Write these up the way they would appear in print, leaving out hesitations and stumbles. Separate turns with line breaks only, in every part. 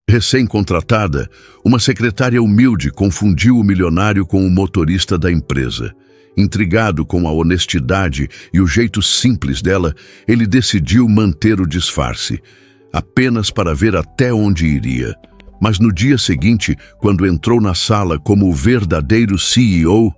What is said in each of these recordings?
Recém-contratada, uma secretária humilde confundiu o milionário com o motorista da empresa. Intrigado com a honestidade e o jeito simples dela, ele decidiu manter o disfarce, apenas para ver até onde iria. Mas no dia seguinte, quando entrou na sala como o verdadeiro CEO,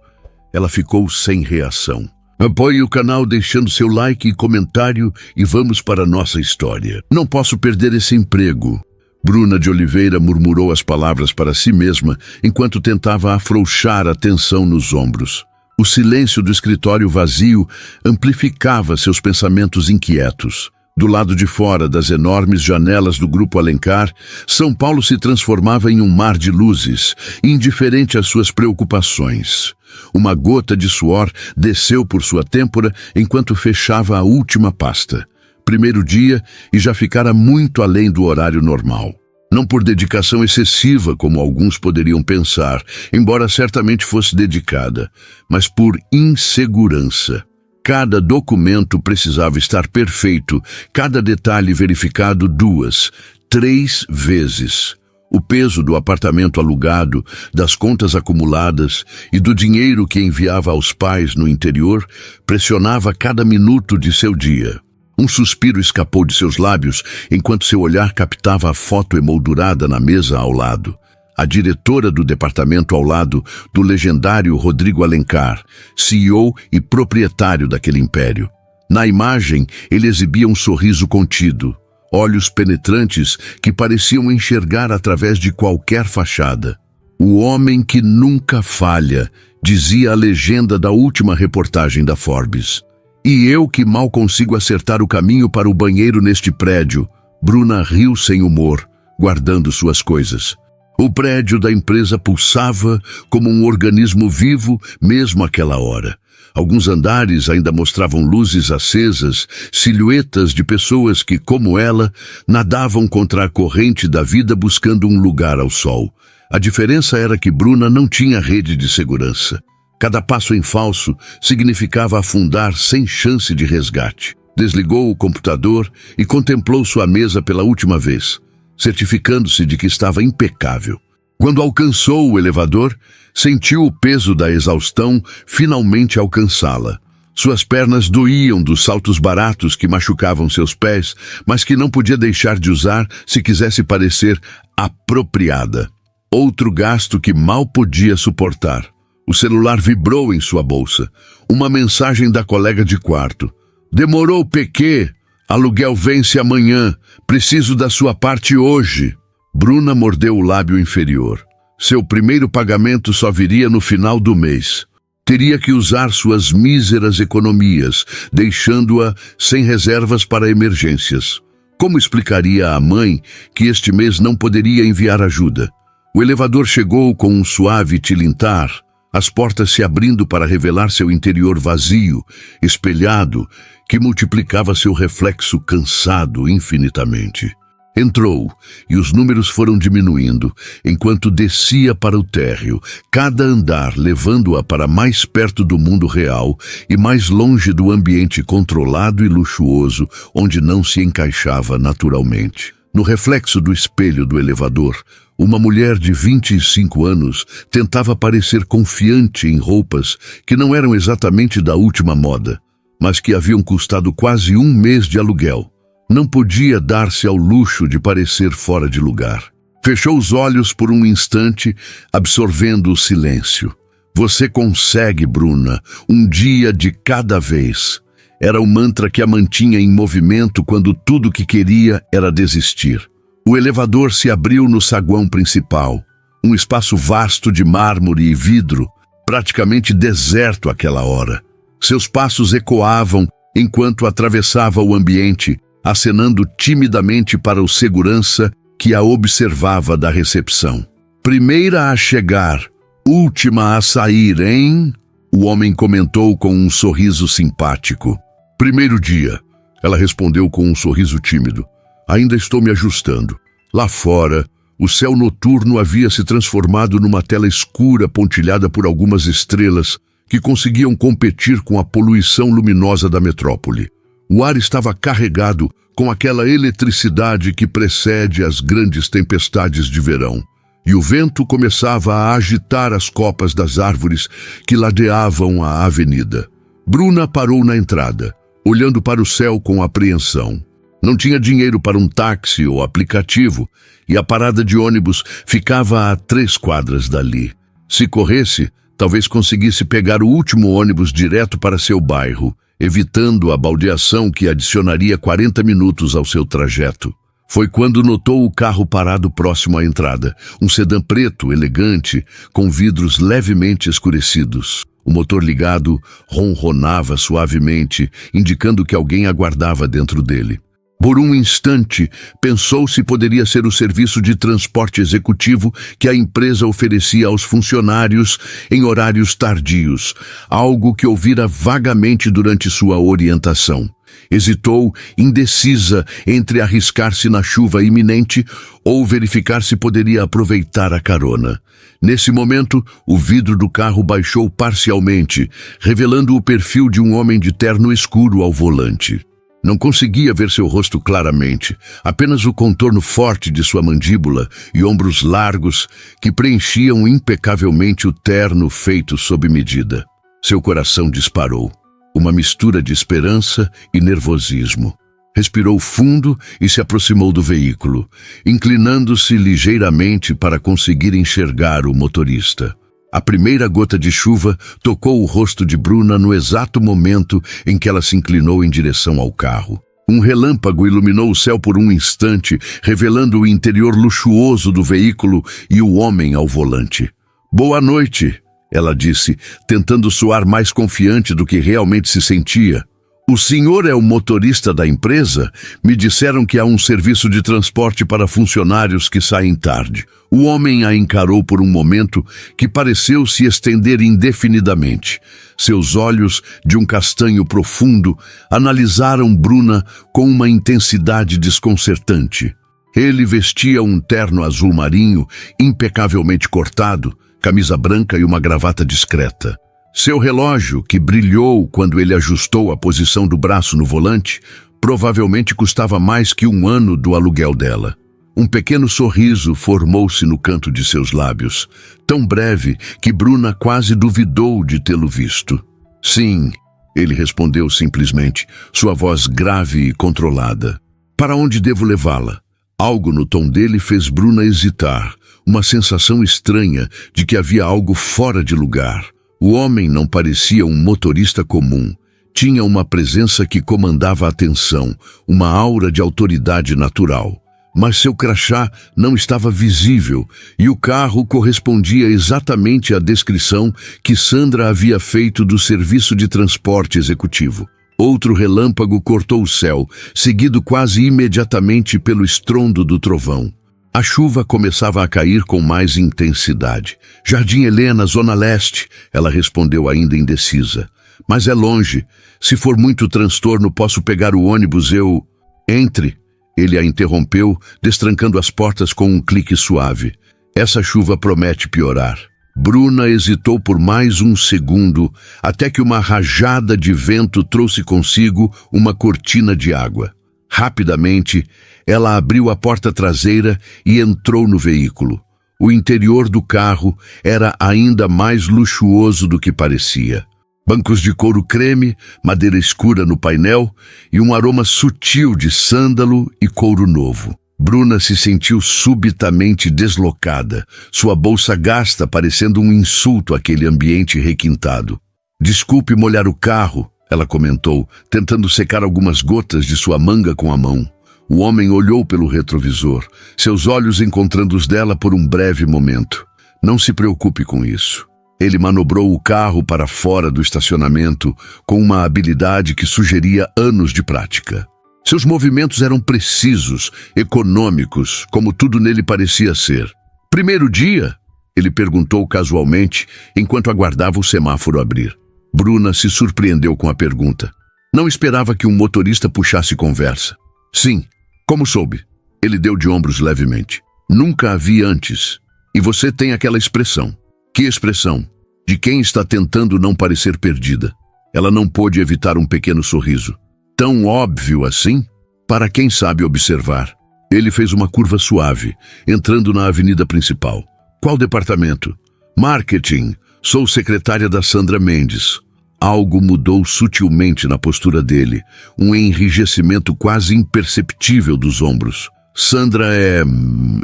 ela ficou sem reação. Apoie o canal deixando seu like e comentário e vamos para a nossa história. Não posso perder esse emprego. Bruna de Oliveira murmurou as palavras para si mesma enquanto tentava afrouxar a tensão nos ombros. O silêncio do escritório vazio amplificava seus pensamentos inquietos. Do lado de fora das enormes janelas do Grupo Alencar, São Paulo se transformava em um mar de luzes, indiferente às suas preocupações. Uma gota de suor desceu por sua têmpora enquanto fechava a última pasta. Primeiro dia e já ficara muito além do horário normal. Não por dedicação excessiva, como alguns poderiam pensar, embora certamente fosse dedicada, mas por insegurança. Cada documento precisava estar perfeito, cada detalhe verificado 2, 3 vezes. O peso do apartamento alugado, das contas acumuladas e do dinheiro que enviava aos pais no interior pressionava cada minuto de seu dia. Um suspiro escapou de seus lábios enquanto seu olhar captava a foto emoldurada na mesa ao lado. A diretora do departamento ao lado do legendário Rodrigo Alencar, CEO e proprietário daquele império. Na imagem, ele exibia um sorriso contido, olhos penetrantes que pareciam enxergar através de qualquer fachada. O homem que nunca falha, dizia a legenda da última reportagem da Forbes. E eu que mal consigo acertar o caminho para o banheiro neste prédio. Bruna riu sem humor, guardando suas coisas. O prédio da empresa pulsava como um organismo vivo mesmo àquela hora. Alguns andares ainda mostravam luzes acesas, silhuetas de pessoas que, como ela, nadavam contra a corrente da vida buscando um lugar ao sol. A diferença era que Bruna não tinha rede de segurança. Cada passo em falso significava afundar sem chance de resgate. Desligou o computador e contemplou sua mesa pela última vez, certificando-se de que estava impecável. Quando alcançou o elevador, sentiu o peso da exaustão finalmente alcançá-la. Suas pernas doíam dos saltos baratos que machucavam seus pés, mas que não podia deixar de usar se quisesse parecer apropriada. Outro gasto que mal podia suportar. O celular vibrou em sua bolsa. Uma mensagem da colega de quarto. Demorou, PQ. Aluguel vence amanhã. Preciso da sua parte hoje. Bruna mordeu o lábio inferior. Seu primeiro pagamento só viria no final do mês. Teria que usar suas míseras economias, deixando-a sem reservas para emergências. Como explicaria à mãe que este mês não poderia enviar ajuda? O elevador chegou com um suave tilintar, as portas se abrindo para revelar seu interior vazio, espelhado, que multiplicava seu reflexo cansado infinitamente. Entrou, e os números foram diminuindo, enquanto descia para o térreo, cada andar levando-a para mais perto do mundo real e mais longe do ambiente controlado e luxuoso, onde não se encaixava naturalmente. No reflexo do espelho do elevador, uma mulher de 25 anos tentava parecer confiante em roupas que não eram exatamente da última moda, mas que haviam custado quase um mês de aluguel. Não podia dar-se ao luxo de parecer fora de lugar. Fechou os olhos por um instante, absorvendo o silêncio. Você consegue, Bruna, um dia de cada vez. Era o mantra que a mantinha em movimento quando tudo o que queria era desistir. O elevador se abriu no saguão principal, um espaço vasto de mármore e vidro, praticamente deserto àquela hora. Seus passos ecoavam enquanto atravessava o ambiente, acenando timidamente para o segurança que a observava da recepção. Primeira a chegar, última a sair, hein? O homem comentou com um sorriso simpático. Primeiro dia, ela respondeu com um sorriso tímido. Ainda estou me ajustando. Lá fora, o céu noturno havia se transformado numa tela escura pontilhada por algumas estrelas que conseguiam competir com a poluição luminosa da metrópole. O ar estava carregado com aquela eletricidade que precede as grandes tempestades de verão, e o vento começava a agitar as copas das árvores que ladeavam a avenida. Bruna parou na entrada, olhando para o céu com apreensão. Não tinha dinheiro para um táxi ou aplicativo, e a parada de ônibus ficava a 3 quadras dali. Se corresse, talvez conseguisse pegar o último ônibus direto para seu bairro, evitando a baldeação que adicionaria 40 minutos ao seu trajeto. Foi quando notou o carro parado próximo à entrada, um sedã preto, elegante, com vidros levemente escurecidos. O motor ligado ronronava suavemente, indicando que alguém aguardava dentro dele. Por um instante, pensou se poderia ser o serviço de transporte executivo que a empresa oferecia aos funcionários em horários tardios, algo que ouvira vagamente durante sua orientação. Hesitou, indecisa entre arriscar-se na chuva iminente ou verificar se poderia aproveitar a carona. Nesse momento, o vidro do carro baixou parcialmente, revelando o perfil de um homem de terno escuro ao volante. Não conseguia ver seu rosto claramente, apenas o contorno forte de sua mandíbula e ombros largos que preenchiam impecavelmente o terno feito sob medida. Seu coração disparou, uma mistura de esperança e nervosismo. Respirou fundo e se aproximou do veículo, inclinando-se ligeiramente para conseguir enxergar o motorista. A primeira gota de chuva tocou o rosto de Bruna no exato momento em que ela se inclinou em direção ao carro. Um relâmpago iluminou o céu por um instante, revelando o interior luxuoso do veículo e o homem ao volante. "Boa noite", ela disse, tentando soar mais confiante do que realmente se sentia. "O senhor é o motorista da empresa? Me disseram que há um serviço de transporte para funcionários que saem tarde." O homem a encarou por um momento que pareceu se estender indefinidamente. Seus olhos, de um castanho profundo, analisaram Bruna com uma intensidade desconcertante. Ele vestia um terno azul marinho, impecavelmente cortado, camisa branca e uma gravata discreta. Seu relógio, que brilhou quando ele ajustou a posição do braço no volante, provavelmente custava mais que 1 ano do aluguel dela. Um pequeno sorriso formou-se no canto de seus lábios, tão breve que Bruna quase duvidou de tê-lo visto. "Sim", ele respondeu simplesmente, sua voz grave e controlada. "Para onde devo levá-la?" Algo no tom dele fez Bruna hesitar, uma sensação estranha de que havia algo fora de lugar. O homem não parecia um motorista comum. Tinha uma presença que comandava a atenção, uma aura de autoridade natural. Mas seu crachá não estava visível e o carro correspondia exatamente à descrição que Sandra havia feito do serviço de transporte executivo. Outro relâmpago cortou o céu, seguido quase imediatamente pelo estrondo do trovão. A chuva começava a cair com mais intensidade. "Jardim Helena, Zona Leste", ela respondeu ainda indecisa. "Mas é longe. Se for muito transtorno, posso pegar o ônibus, eu..." "Entre", ele a interrompeu, destrancando as portas com um clique suave. "Essa chuva promete piorar." Bruna hesitou por mais um segundo, até que uma rajada de vento trouxe consigo uma cortina de água. Rapidamente, ela abriu a porta traseira e entrou no veículo. O interior do carro era ainda mais luxuoso do que parecia. Bancos de couro creme, madeira escura no painel e um aroma sutil de sândalo e couro novo. Bruna se sentiu subitamente deslocada, sua bolsa gasta parecendo um insulto àquele ambiente requintado. "Desculpe molhar o carro", ela comentou, tentando secar algumas gotas de sua manga com a mão. O homem olhou pelo retrovisor, seus olhos encontrando os dela por um breve momento. "Não se preocupe com isso." Ele manobrou o carro para fora do estacionamento com uma habilidade que sugeria anos de prática. Seus movimentos eram precisos, econômicos, como tudo nele parecia ser. "Primeiro dia?", ele perguntou casualmente, enquanto aguardava o semáforo abrir. Bruna se surpreendeu com a pergunta. Não esperava que um motorista puxasse conversa. "Sim, como soube?", ele deu de ombros levemente. "Nunca a vi antes. E você tem aquela expressão." "Que expressão?" "De quem está tentando não parecer perdida." Ela não pôde evitar um pequeno sorriso. tão óbvio assim? Para quem sabe observar. Ele fez uma curva suave, entrando na avenida principal. Qual departamento? Marketing. Sou secretária da Sandra Mendes. Algo mudou sutilmente na postura dele, um enrijecimento quase imperceptível dos ombros. Sandra é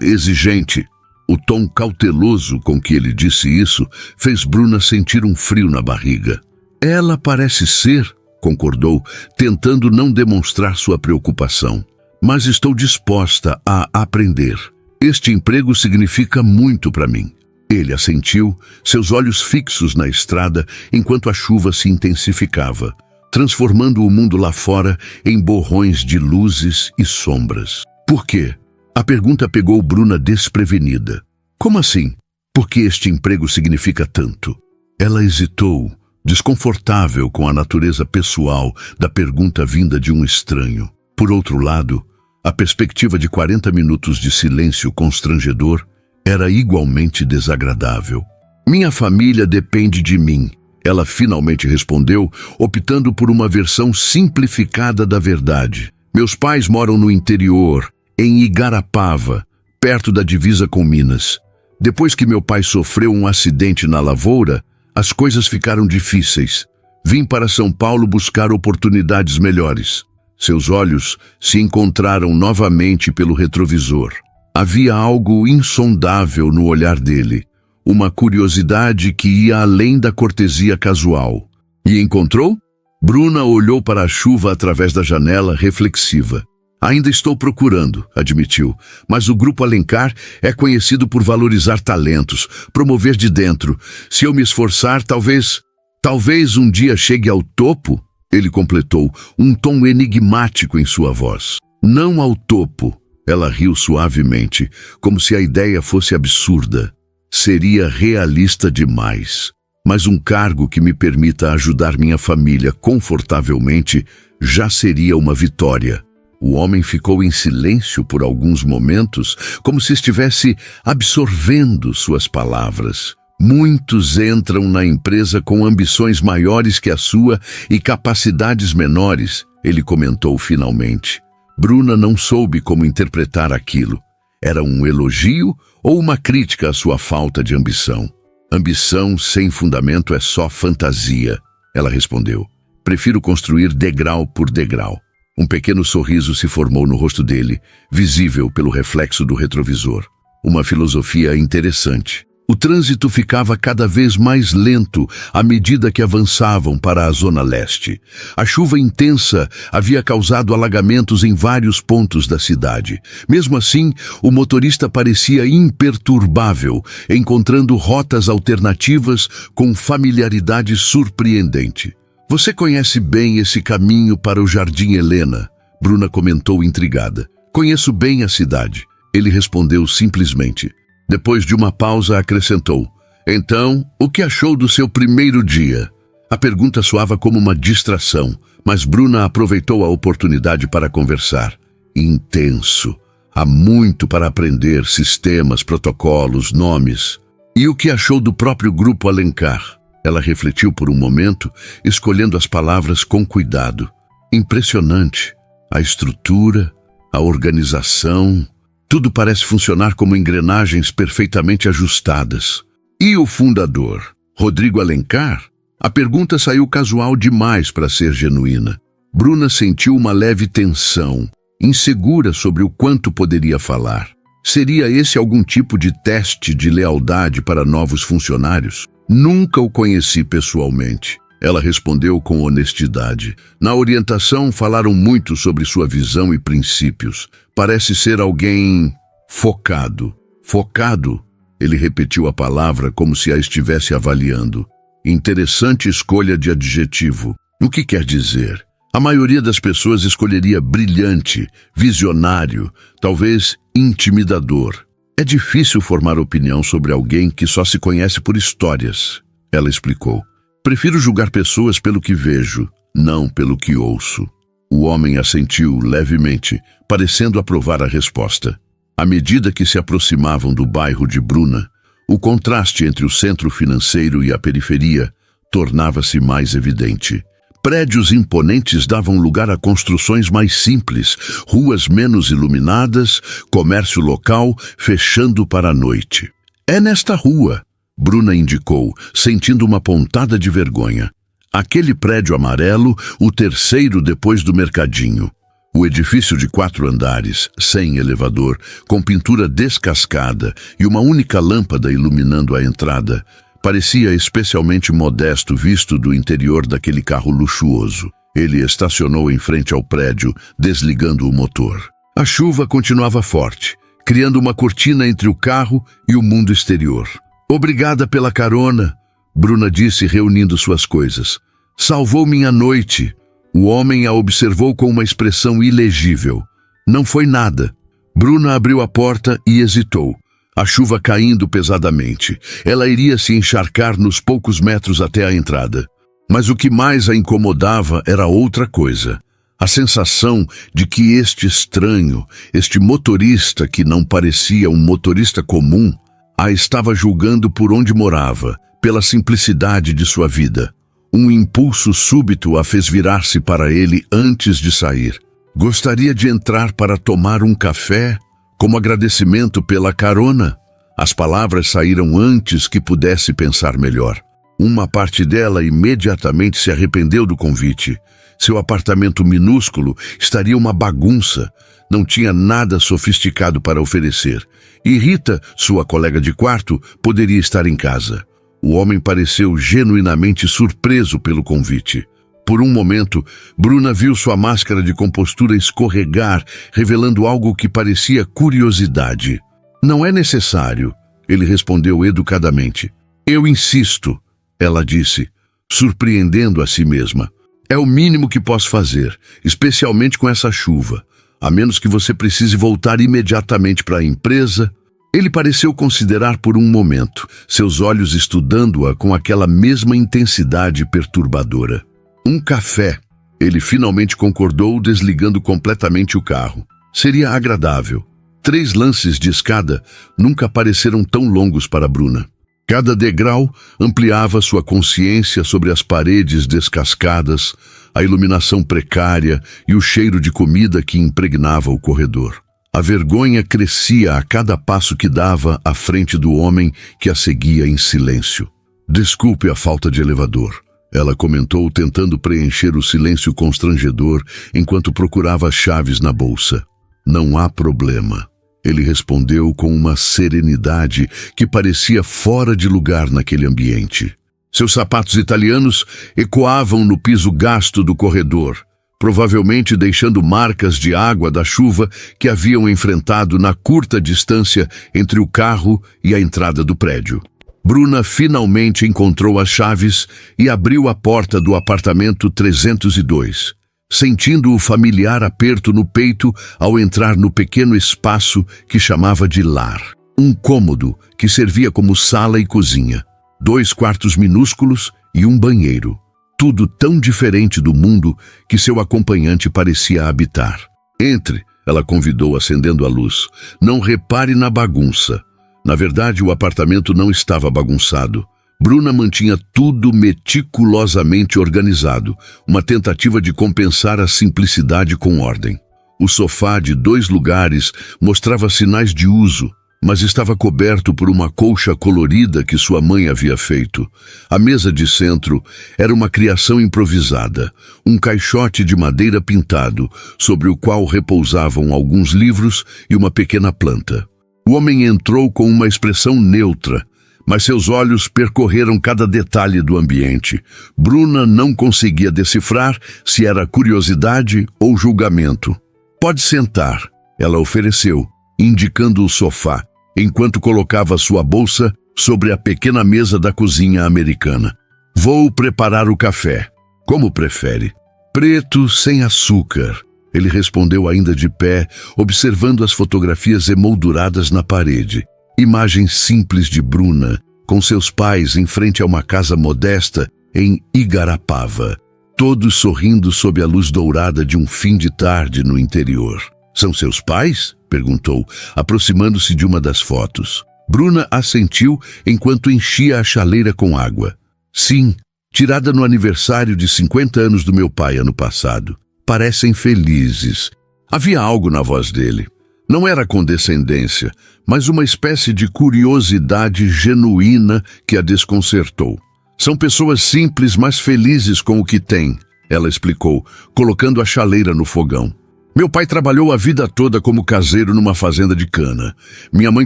exigente. O tom cauteloso com que ele disse isso fez Bruna sentir um frio na barriga. Ela parece ser, concordou, tentando não demonstrar sua preocupação. Mas estou disposta a aprender. Este emprego significa muito para mim. Ele assentiu, seus olhos fixos na estrada enquanto a chuva se intensificava, transformando o mundo lá fora em borrões de luzes e sombras. Por quê? A pergunta pegou Bruna desprevenida. Como assim? Por que este emprego significa tanto? Ela hesitou, desconfortável com a natureza pessoal da pergunta vinda de um estranho. Por outro lado, a perspectiva de 40 minutos de silêncio constrangedor era igualmente desagradável. Minha família depende de mim, ela finalmente respondeu, optando por uma versão simplificada da verdade. Meus pais moram no interior, em Igarapava, perto da divisa com Minas. Depois que meu pai sofreu um acidente na lavoura, as coisas ficaram difíceis. Vim para São Paulo buscar oportunidades melhores. Seus olhos se encontraram novamente pelo retrovisor. Havia algo insondável no olhar dele, uma curiosidade que ia além da cortesia casual. E encontrou? Bruna olhou para a chuva através da janela, reflexiva. Ainda estou procurando, admitiu, mas o Grupo Alencar é conhecido por valorizar talentos, promover de dentro. Se eu me esforçar, talvez um dia chegue ao topo, ele completou, um tom enigmático em sua voz. Não ao topo. Ela riu suavemente, como se a ideia fosse absurda. Seria realista demais. Mas um cargo que me permita ajudar minha família confortavelmente já seria uma vitória. O homem ficou em silêncio por alguns momentos, como se estivesse absorvendo suas palavras. Muitos entram na empresa com ambições maiores que a sua e capacidades menores, ele comentou finalmente. Bruna não soube como interpretar aquilo. Era um elogio ou uma crítica à sua falta de ambição? Ambição sem fundamento é só fantasia, ela respondeu. Prefiro construir degrau por degrau. Um pequeno sorriso se formou no rosto dele, visível pelo reflexo do retrovisor. Uma filosofia interessante. O trânsito ficava cada vez mais lento à medida que avançavam para a zona leste. A chuva intensa havia causado alagamentos em vários pontos da cidade. Mesmo assim, o motorista parecia imperturbável, encontrando rotas alternativas com familiaridade surpreendente. Você conhece bem esse caminho para o Jardim Helena? Bruna comentou intrigada. Conheço bem a cidade. Ele respondeu simplesmente. Depois de uma pausa, acrescentou. Então, o que achou do seu primeiro dia? A pergunta soava como uma distração, mas Bruna aproveitou a oportunidade para conversar. Intenso. Há muito para aprender, sistemas, protocolos, nomes. E o que achou do próprio Grupo Alencar? Ela refletiu por um momento, escolhendo as palavras com cuidado. Impressionante. A estrutura, a organização... Tudo parece funcionar como engrenagens perfeitamente ajustadas. E o fundador, Rodrigo Alencar? A pergunta saiu casual demais para ser genuína. Bruna sentiu uma leve tensão, insegura sobre o quanto poderia falar. Seria esse algum tipo de teste de lealdade para novos funcionários? Nunca o conheci pessoalmente. Ela respondeu com honestidade. Na orientação falaram muito sobre sua visão e princípios. Parece ser alguém focado. Focado? Ele repetiu a palavra como se a estivesse avaliando. Interessante escolha de adjetivo. O que quer dizer? A maioria das pessoas escolheria brilhante, visionário, talvez intimidador. É difícil formar opinião sobre alguém que só se conhece por histórias. Ela explicou. Prefiro julgar pessoas pelo que vejo, não pelo que ouço. O homem assentiu levemente, parecendo aprovar a resposta. À medida que se aproximavam do bairro de Bruna, o contraste entre o centro financeiro e a periferia tornava-se mais evidente. Prédios imponentes davam lugar a construções mais simples, ruas menos iluminadas, comércio local fechando para a noite. É nesta rua, Bruna indicou, sentindo uma pontada de vergonha. Aquele prédio amarelo, o terceiro depois do mercadinho. O edifício de 4 andares, sem elevador, com pintura descascada e uma única lâmpada iluminando a entrada, parecia especialmente modesto visto do interior daquele carro luxuoso. Ele estacionou em frente ao prédio, desligando o motor. A chuva continuava forte, criando uma cortina entre o carro e o mundo exterior. "Obrigada pela carona", Bruna disse, reunindo suas coisas. "Salvou minha noite." O homem a observou com uma expressão ilegível. Não foi nada. Bruna abriu a porta e hesitou. A chuva caindo pesadamente. Ela iria se encharcar nos poucos metros até a entrada. Mas o que mais a incomodava era outra coisa. A sensação de que este estranho, este motorista que não parecia um motorista comum, a estava julgando por onde morava, pela simplicidade de sua vida. Um impulso súbito a fez virar-se para ele antes de sair. Gostaria de entrar para tomar um café, como agradecimento pela carona. As palavras saíram antes que pudesse pensar melhor. Uma parte dela imediatamente se arrependeu do convite. Seu apartamento minúsculo estaria uma bagunça. Não tinha nada sofisticado para oferecer. E Rita, sua colega de quarto, poderia estar em casa. O homem pareceu genuinamente surpreso pelo convite. Por um momento, Bruna viu sua máscara de compostura escorregar, revelando algo que parecia curiosidade. "Não é necessário", ele respondeu educadamente. "Eu insisto", ela disse, surpreendendo a si mesma. "É o mínimo que posso fazer, especialmente com essa chuva, a menos que você precise voltar imediatamente para a empresa." Ele pareceu considerar por um momento, seus olhos estudando-a com aquela mesma intensidade perturbadora. "Um café", ele finalmente concordou, desligando completamente o carro. Seria agradável. 3 lances de escada nunca pareceram tão longos para Bruna. Cada degrau ampliava sua consciência sobre as paredes descascadas, a iluminação precária e o cheiro de comida que impregnava o corredor. A vergonha crescia a cada passo que dava à frente do homem que a seguia em silêncio. "Desculpe a falta de elevador", ela comentou, tentando preencher o silêncio constrangedor enquanto procurava as chaves na bolsa. "Não há problema", ele respondeu com uma serenidade que parecia fora de lugar naquele ambiente. Seus sapatos italianos ecoavam no piso gasto do corredor, provavelmente deixando marcas de água da chuva que haviam enfrentado na curta distância entre o carro e a entrada do prédio. Bruna finalmente encontrou as chaves e abriu a porta do apartamento 302, sentindo o familiar aperto no peito ao entrar no pequeno espaço que chamava de lar. Um cômodo que servia como sala e cozinha, 2 quartos minúsculos e um banheiro. Tudo tão diferente do mundo que seu acompanhante parecia habitar. "Entre", ela convidou, acendendo a luz. "Não repare na bagunça." Na verdade, o apartamento não estava bagunçado. Bruna mantinha tudo meticulosamente organizado, uma tentativa de compensar a simplicidade com ordem. O sofá de 2 lugares mostrava sinais de uso, mas estava coberto por uma colcha colorida que sua mãe havia feito. A mesa de centro era uma criação improvisada, um caixote de madeira pintado, sobre o qual repousavam alguns livros e uma pequena planta. O homem entrou com uma expressão neutra, mas seus olhos percorreram cada detalhe do ambiente. Bruna não conseguia decifrar se era curiosidade ou julgamento. "Pode sentar", ela ofereceu, indicando o sofá, enquanto colocava sua bolsa sobre a pequena mesa da cozinha americana. "Vou preparar o café. Como prefere?" "Preto, sem açúcar", ele respondeu ainda de pé, observando as fotografias emolduradas na parede. Imagens simples de Bruna, com seus pais em frente a uma casa modesta em Igarapava, todos sorrindo sob a luz dourada de um fim de tarde no interior. "São seus pais?", perguntou, aproximando-se de uma das fotos. Bruna assentiu enquanto enchia a chaleira com água. "Sim", tirada no aniversário de 50 anos do meu pai ano passado. Parecem felizes. Havia algo na voz dele. Não era condescendência, mas uma espécie de curiosidade genuína que a desconcertou. São pessoas simples, mas felizes com o que têm, ela explicou, colocando a chaleira no fogão. Meu pai trabalhou a vida toda como caseiro numa fazenda de cana. Minha mãe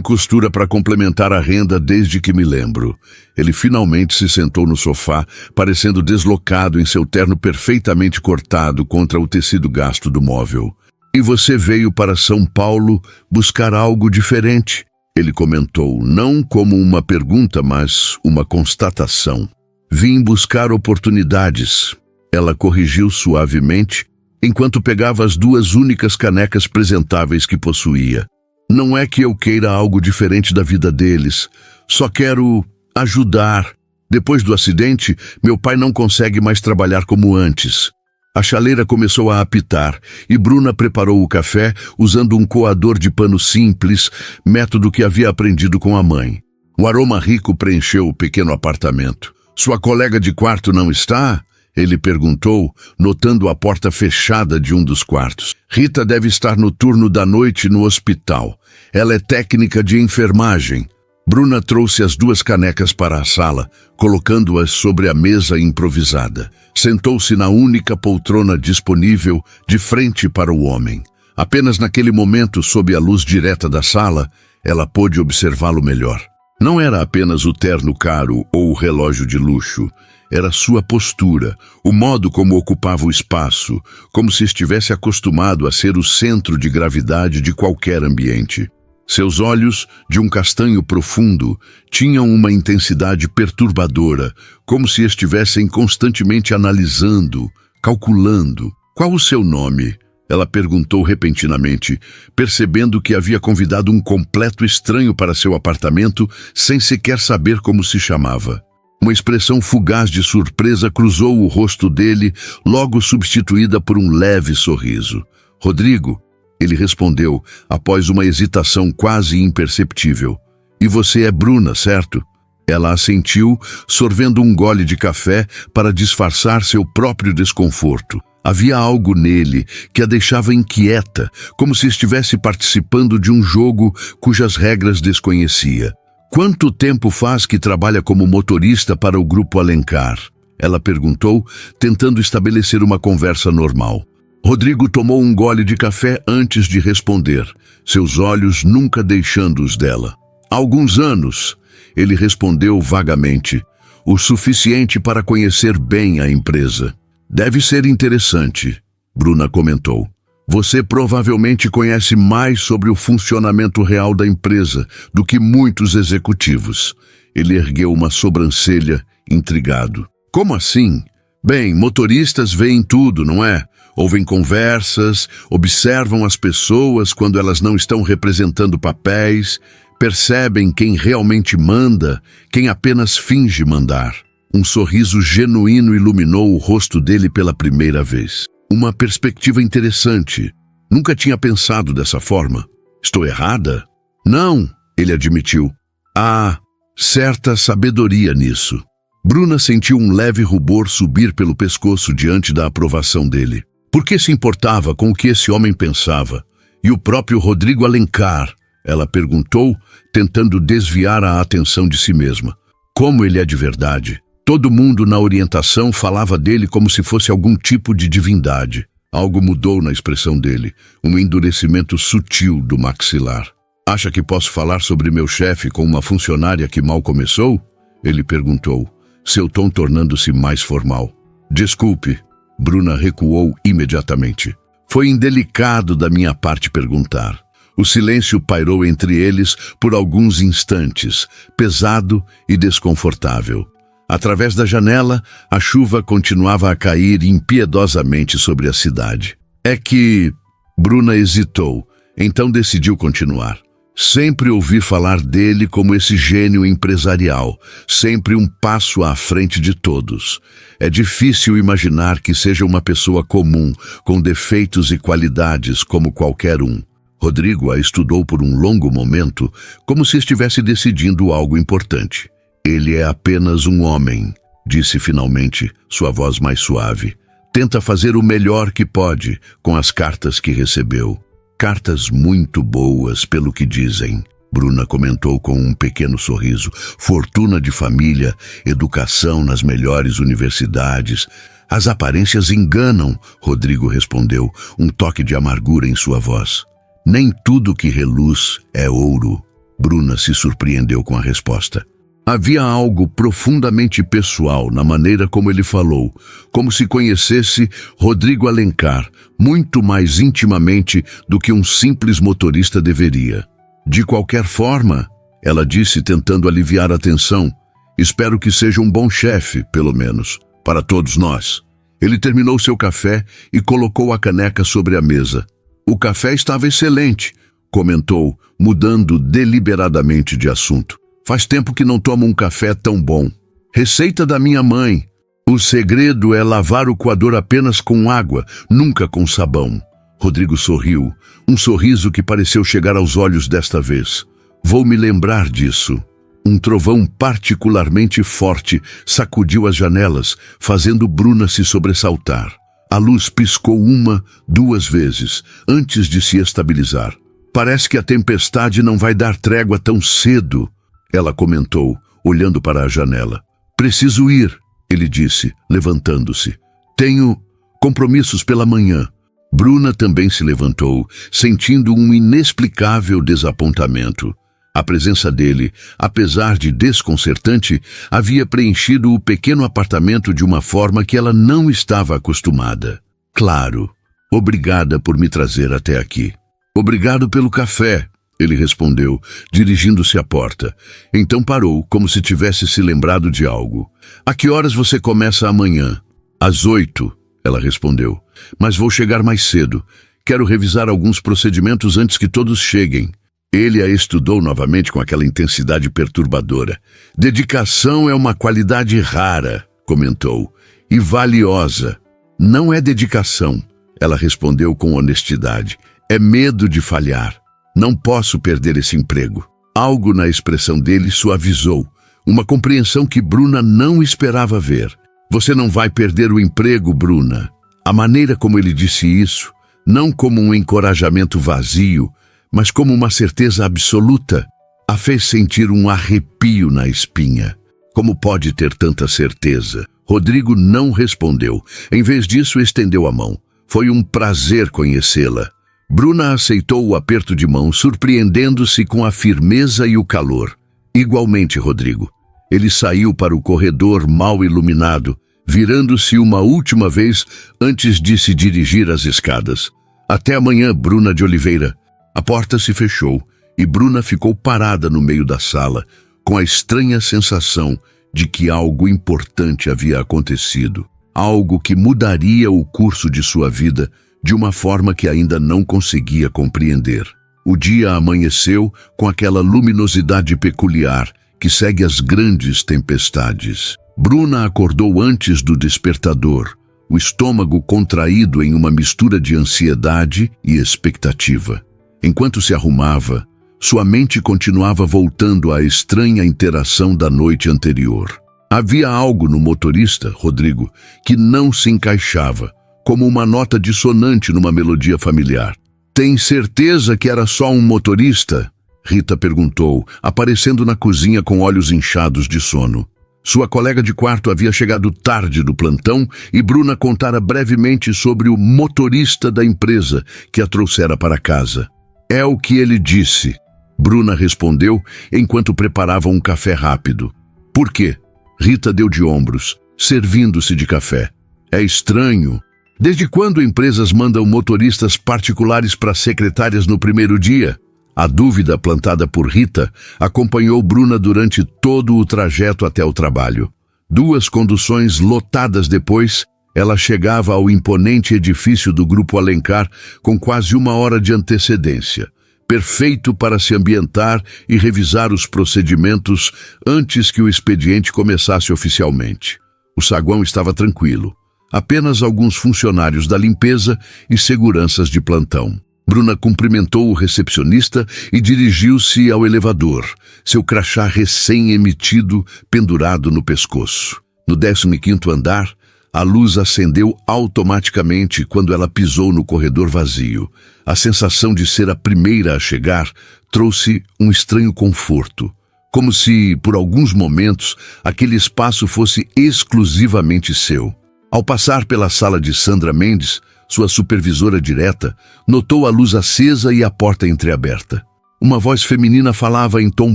costura para complementar a renda desde que me lembro. Ele finalmente se sentou no sofá, parecendo deslocado em seu terno perfeitamente cortado contra o tecido gasto do móvel. E você veio para São Paulo buscar algo diferente, ele comentou, não como uma pergunta, mas uma constatação. Vim buscar oportunidades, ela corrigiu suavemente, enquanto pegava as duas únicas canecas presentáveis que possuía. Não é que eu queira algo diferente da vida deles, só quero ajudar. Depois do acidente, meu pai não consegue mais trabalhar como antes. A chaleira começou a apitar e Bruna preparou o café usando um coador de pano simples, método que havia aprendido com a mãe. O aroma rico preencheu o pequeno apartamento. Sua colega de quarto não está? Ele perguntou, notando a porta fechada de um dos quartos. Rita deve estar no turno da noite no hospital. Ela é técnica de enfermagem. Bruna trouxe as duas canecas para a sala, colocando-as sobre a mesa improvisada. Sentou-se na única poltrona disponível, de frente para o homem. Apenas naquele momento, sob a luz direta da sala, ela pôde observá-lo melhor. Não era apenas o terno caro ou o relógio de luxo. Era sua postura, o modo como ocupava o espaço, como se estivesse acostumado a ser o centro de gravidade de qualquer ambiente. Seus olhos, de um castanho profundo, tinham uma intensidade perturbadora, como se estivessem constantemente analisando, calculando. Qual o seu nome? Ela perguntou repentinamente, percebendo que havia convidado um completo estranho para seu apartamento sem sequer saber como se chamava. Uma expressão fugaz de surpresa cruzou o rosto dele, logo substituída por um leve sorriso. Rodrigo, ele respondeu, após uma hesitação quase imperceptível. E você é Bruna, certo? Ela assentiu, sorvendo um gole de café para disfarçar seu próprio desconforto. Havia algo nele que a deixava inquieta, como se estivesse participando de um jogo cujas regras desconhecia. Quanto tempo faz que trabalha como motorista para o Grupo Alencar? Ela perguntou, tentando estabelecer uma conversa normal. Rodrigo tomou um gole de café antes de responder, seus olhos nunca deixando-os dela. Há alguns anos, ele respondeu vagamente, o suficiente para conhecer bem a empresa. Deve ser interessante, Bruna comentou. Você provavelmente conhece mais sobre o funcionamento real da empresa do que muitos executivos. Ele ergueu uma sobrancelha, intrigado. Como assim? Bem, motoristas veem tudo, não é? Ouvem conversas, observam as pessoas quando elas não estão representando papéis, percebem quem realmente manda, quem apenas finge mandar. Um sorriso genuíno iluminou o rosto dele pela primeira vez. Uma perspectiva interessante. Nunca tinha pensado dessa forma. Estou errada? Não, ele admitiu. Há certa sabedoria nisso. Bruna sentiu um leve rubor subir pelo pescoço diante da aprovação dele. Por que se importava com o que esse homem pensava? E o próprio Rodrigo Alencar? Ela perguntou, tentando desviar a atenção de si mesma. Como ele é de verdade? Todo mundo na orientação falava dele como se fosse algum tipo de divindade. Algo mudou na expressão dele, um endurecimento sutil do maxilar. Acha que posso falar sobre meu chefe com uma funcionária que mal começou? Ele perguntou, seu tom tornando-se mais formal. Desculpe, Bruna recuou imediatamente. Foi indelicado da minha parte perguntar. O silêncio pairou entre eles por alguns instantes, pesado e desconfortável. Através da janela, a chuva continuava a cair impiedosamente sobre a cidade. É que... Bruna hesitou, então decidiu continuar. Sempre ouvi falar dele como esse gênio empresarial, sempre um passo à frente de todos. É difícil imaginar que seja uma pessoa comum, com defeitos e qualidades como qualquer um. Rodrigo a estudou por um longo momento, como se estivesse decidindo algo importante. Ele é apenas um homem. disse finalmente, sua voz mais suave. Tenta fazer o melhor que pode com as cartas que recebeu. Cartas muito boas, pelo que dizem. Bruna comentou com um pequeno sorriso. Fortuna de família, educação nas melhores universidades. As aparências enganam, Rodrigo respondeu, um toque de amargura em sua voz. Nem tudo que reluz é ouro. Bruna se surpreendeu com a resposta. Havia algo profundamente pessoal na maneira como ele falou, como se conhecesse Rodrigo Alencar muito mais intimamente do que um simples motorista deveria. De qualquer forma, ela disse tentando aliviar a tensão, espero que seja um bom chefe, pelo menos, para todos nós. Ele terminou seu café e colocou a caneca sobre a mesa. O café estava excelente, comentou, mudando deliberadamente de assunto. Faz tempo que não tomo um café tão bom. Receita da minha mãe. O segredo é lavar o coador apenas com água, nunca com sabão. Rodrigo sorriu, um sorriso que pareceu chegar aos olhos desta vez. Vou me lembrar disso. Um trovão particularmente forte sacudiu as janelas, fazendo Bruna se sobressaltar. A luz piscou 1, 2 vezes, antes de se estabilizar. Parece que a tempestade não vai dar trégua tão cedo, ela comentou, olhando para a janela. Preciso ir, ele disse, levantando-se. Tenho compromissos pela manhã. Bruna também se levantou, sentindo um inexplicável desapontamento. A presença dele, apesar de desconcertante, havia preenchido o pequeno apartamento de uma forma que ela não estava acostumada. Claro, obrigada por me trazer até aqui. Obrigado pelo café, ele respondeu, dirigindo-se à porta. Então parou, como se tivesse se lembrado de algo. A que horas você começa amanhã? Às 8, ela respondeu. Mas vou chegar mais cedo. Quero revisar alguns procedimentos antes que todos cheguem. Ele a estudou novamente com aquela intensidade perturbadora. Dedicação é uma qualidade rara, comentou, e valiosa. Não é dedicação, ela respondeu com honestidade. É medo de falhar. Não posso perder esse emprego. Algo na expressão dele suavizou, uma compreensão que Bruna não esperava ver. Você não vai perder o emprego, Bruna. A maneira como ele disse isso, não como um encorajamento vazio, mas como uma certeza absoluta, a fez sentir um arrepio na espinha. Como pode ter tanta certeza? Rodrigo não respondeu. Em vez disso, estendeu a mão. Foi um prazer conhecê-la. Bruna aceitou o aperto de mão, surpreendendo-se com a firmeza e o calor. Igualmente, Rodrigo. Ele saiu para o corredor mal iluminado, virando-se uma última vez antes de se dirigir às escadas. Até amanhã, Bruna de Oliveira. A porta se fechou e Bruna ficou parada no meio da sala, com a estranha sensação de que algo importante havia acontecido. Algo que mudaria o curso de sua vida de uma forma que ainda não conseguia compreender. O dia amanheceu com aquela luminosidade peculiar que segue as grandes tempestades. Bruna acordou antes do despertador, o estômago contraído em uma mistura de ansiedade e expectativa. Enquanto se arrumava, sua mente continuava voltando à estranha interação da noite anterior. Havia algo no motorista, Rodrigo, que não se encaixava, como uma nota dissonante numa melodia familiar. Tem certeza que era só um motorista? Rita perguntou, aparecendo na cozinha com olhos inchados de sono. Sua colega de quarto havia chegado tarde do plantão e Bruna contara brevemente sobre o motorista da empresa que a trouxera para casa. É o que ele disse, Bruna respondeu enquanto preparava um café rápido. Por quê? Rita deu de ombros, servindo-se de café. É estranho. Desde quando empresas mandam motoristas particulares para secretárias no primeiro dia? A dúvida plantada por Rita acompanhou Bruna durante todo o trajeto até o trabalho. 2 conduções lotadas depois, ela chegava ao imponente edifício do Grupo Alencar com quase 1 hora de antecedência, perfeito para se ambientar e revisar os procedimentos antes que o expediente começasse oficialmente. O saguão estava tranquilo. Apenas alguns funcionários da limpeza e seguranças de plantão. Bruna cumprimentou o recepcionista e dirigiu-se ao elevador, seu crachá recém-emitido pendurado no pescoço. No 15º andar, a luz acendeu automaticamente quando ela pisou no corredor vazio. A sensação de ser a primeira a chegar trouxe um estranho conforto, como se, por alguns momentos, aquele espaço fosse exclusivamente seu. Ao passar pela sala de Sandra Mendes, sua supervisora direta, notou a luz acesa e a porta entreaberta. Uma voz feminina falava em tom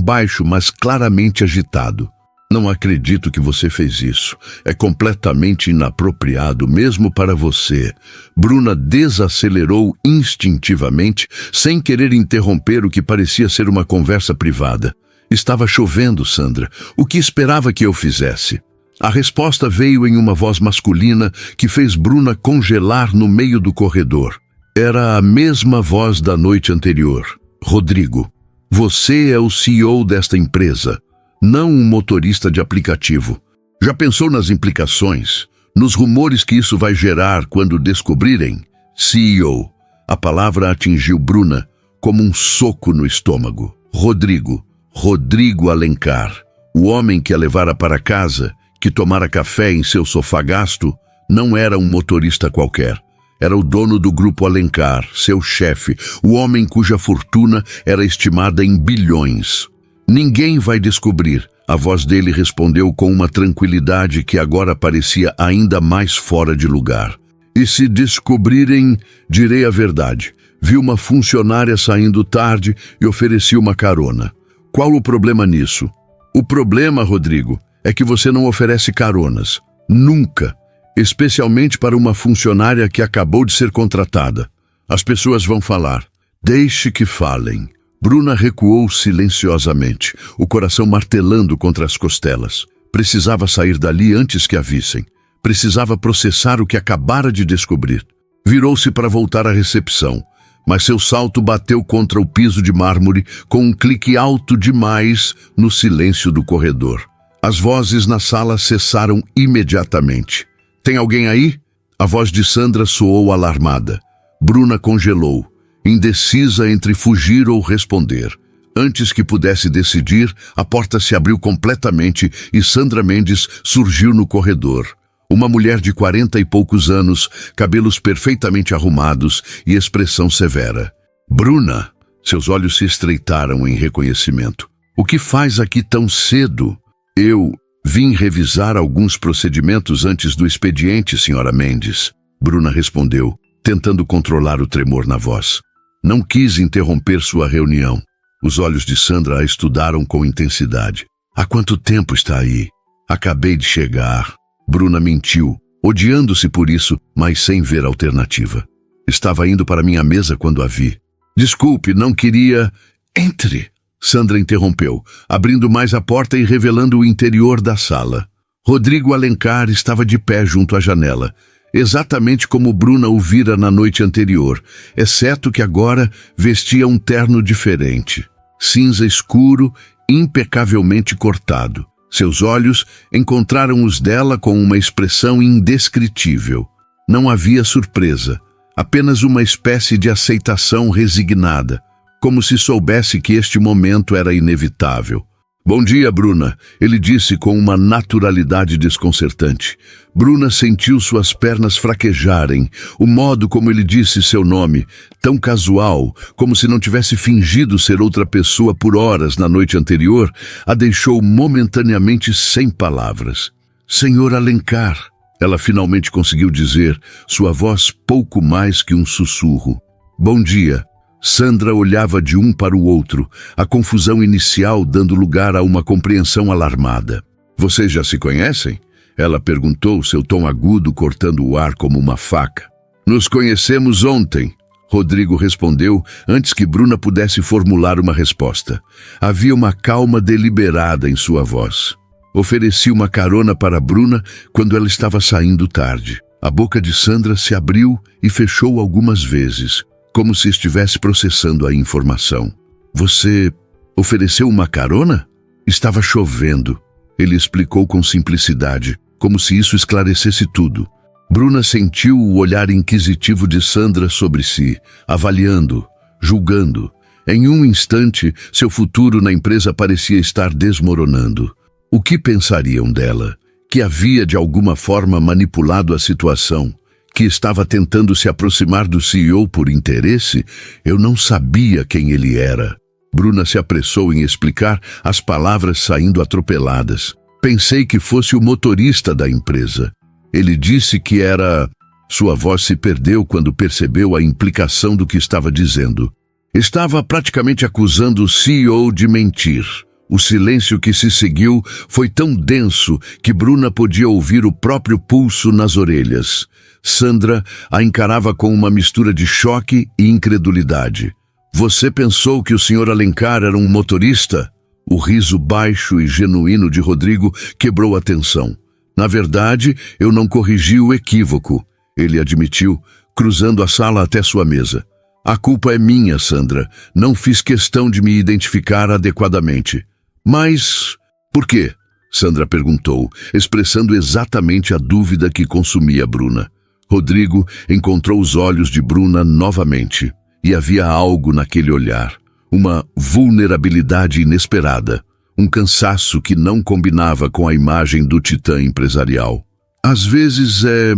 baixo, mas claramente agitado. Não acredito que você fez isso. É completamente inapropriado, mesmo para você. Bruna desacelerou instintivamente, sem querer interromper o que parecia ser uma conversa privada. Estava chovendo, Sandra. O que esperava que eu fizesse? A resposta veio em uma voz masculina que fez Bruna congelar no meio do corredor. Era a mesma voz da noite anterior. Rodrigo, você é o CEO desta empresa, não um motorista de aplicativo. Já pensou nas implicações, nos rumores que isso vai gerar quando descobrirem? CEO. A palavra atingiu Bruna como um soco no estômago. Rodrigo Alencar, o homem que a levara para casa, que tomara café em seu sofá gasto, não era um motorista qualquer. Era o dono do Grupo Alencar, seu chefe, o homem cuja fortuna era estimada em bilhões. Ninguém vai descobrir, a voz dele respondeu com uma tranquilidade que agora parecia ainda mais fora de lugar. E se descobrirem, direi a verdade. Vi uma funcionária saindo tarde e ofereci uma carona. Qual o problema nisso? O problema, Rodrigo, é que você não oferece caronas. Nunca. Especialmente para uma funcionária que acabou de ser contratada. As pessoas vão falar. Deixe que falem. Bruna recuou silenciosamente, o coração martelando contra as costelas. Precisava sair dali antes que a vissem. Precisava processar o que acabara de descobrir. Virou-se para voltar à recepção, mas seu salto bateu contra o piso de mármore com um clique alto demais no silêncio do corredor. As vozes na sala cessaram imediatamente. Tem alguém aí? A voz de Sandra soou alarmada. Bruna congelou, indecisa entre fugir ou responder. Antes que pudesse decidir, a porta se abriu completamente e Sandra Mendes surgiu no corredor. Uma mulher de 40 e poucos anos, cabelos perfeitamente arrumados e expressão severa. Bruna! Seus olhos se estreitaram em reconhecimento. O que faz aqui tão cedo? Eu vim revisar alguns procedimentos antes do expediente, senhora Mendes. Bruna respondeu, tentando controlar o tremor na voz. Não quis interromper sua reunião. Os olhos de Sandra a estudaram com intensidade. Há quanto tempo está aí? Acabei de chegar. Bruna mentiu, odiando-se por isso, mas sem ver alternativa. Estava indo para minha mesa quando a vi. Desculpe, não queria... Entre! Sandra interrompeu, abrindo mais a porta e revelando o interior da sala. Rodrigo Alencar estava de pé junto à janela, exatamente como Bruna o vira na noite anterior, exceto que agora vestia um terno diferente. Cinza escuro, impecavelmente cortado. Seus olhos encontraram os dela com uma expressão indescritível. Não havia surpresa, apenas uma espécie de aceitação resignada, como se soubesse que este momento era inevitável. Bom dia, Bruna, ele disse com uma naturalidade desconcertante. Bruna sentiu suas pernas fraquejarem, o modo como ele disse seu nome, tão casual, como se não tivesse fingido ser outra pessoa por horas na noite anterior, a deixou momentaneamente sem palavras. Senhor Alencar, ela finalmente conseguiu dizer, sua voz pouco mais que um sussurro. Bom dia. Sandra olhava de um para o outro, a confusão inicial dando lugar a uma compreensão alarmada. Vocês já se conhecem? Ela perguntou, seu tom agudo cortando o ar como uma faca. Nos conhecemos ontem, Rodrigo respondeu antes que Bruna pudesse formular uma resposta. Havia uma calma deliberada em sua voz. Ofereci uma carona para Bruna quando ela estava saindo tarde. A boca de Sandra se abriu e fechou algumas vezes, como se estivesse processando a informação. Você ofereceu uma carona? Estava chovendo. Ele explicou com simplicidade, como se isso esclarecesse tudo. Bruna sentiu o olhar inquisitivo de Sandra sobre si, avaliando, julgando. Em um instante, seu futuro na empresa parecia estar desmoronando. O que pensariam dela? que havia de alguma forma manipulado a situação, que estava tentando se aproximar do CEO por interesse? Eu não sabia quem ele era. Bruna se apressou em explicar, as palavras saindo atropeladas. Pensei que fosse o motorista da empresa. Ele disse que era... Sua voz se perdeu quando percebeu a implicação do que estava dizendo. Estava praticamente acusando o CEO de mentir. O silêncio que se seguiu foi tão denso que Bruna podia ouvir o próprio pulso nas orelhas. Sandra a encarava com uma mistura de choque e incredulidade. Você pensou que o Sr. Alencar era um motorista? O riso baixo e genuíno de Rodrigo quebrou a tensão. Na verdade, eu não corrigi o equívoco, ele admitiu, cruzando a sala até sua mesa. A culpa é minha, Sandra. Não fiz questão de me identificar adequadamente. Mas por quê? Sandra perguntou, expressando exatamente a dúvida que consumia Bruna. Rodrigo encontrou os olhos de Bruna novamente, e havia algo naquele olhar, uma vulnerabilidade inesperada, um cansaço que não combinava com a imagem do titã empresarial. Às vezes é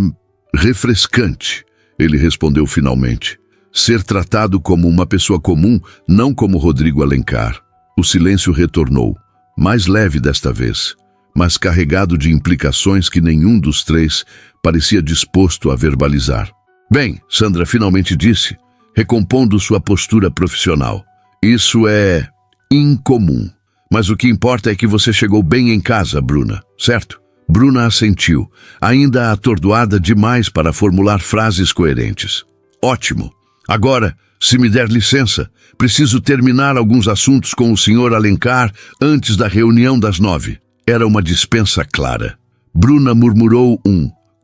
refrescante, ele respondeu finalmente. Ser tratado como uma pessoa comum, não como Rodrigo Alencar. O silêncio retornou, mais leve desta vez, mas carregado de implicações que nenhum dos três parecia disposto a verbalizar. Bem, Sandra finalmente disse, recompondo sua postura profissional. Isso é incomum. Mas o que importa é que você chegou bem em casa, Bruna, certo? Bruna assentiu, ainda atordoada demais para formular frases coerentes. Ótimo. Agora, se me der licença, preciso terminar alguns assuntos com o Sr. Alencar antes da reunião das 9. Era uma dispensa clara. Bruna murmurou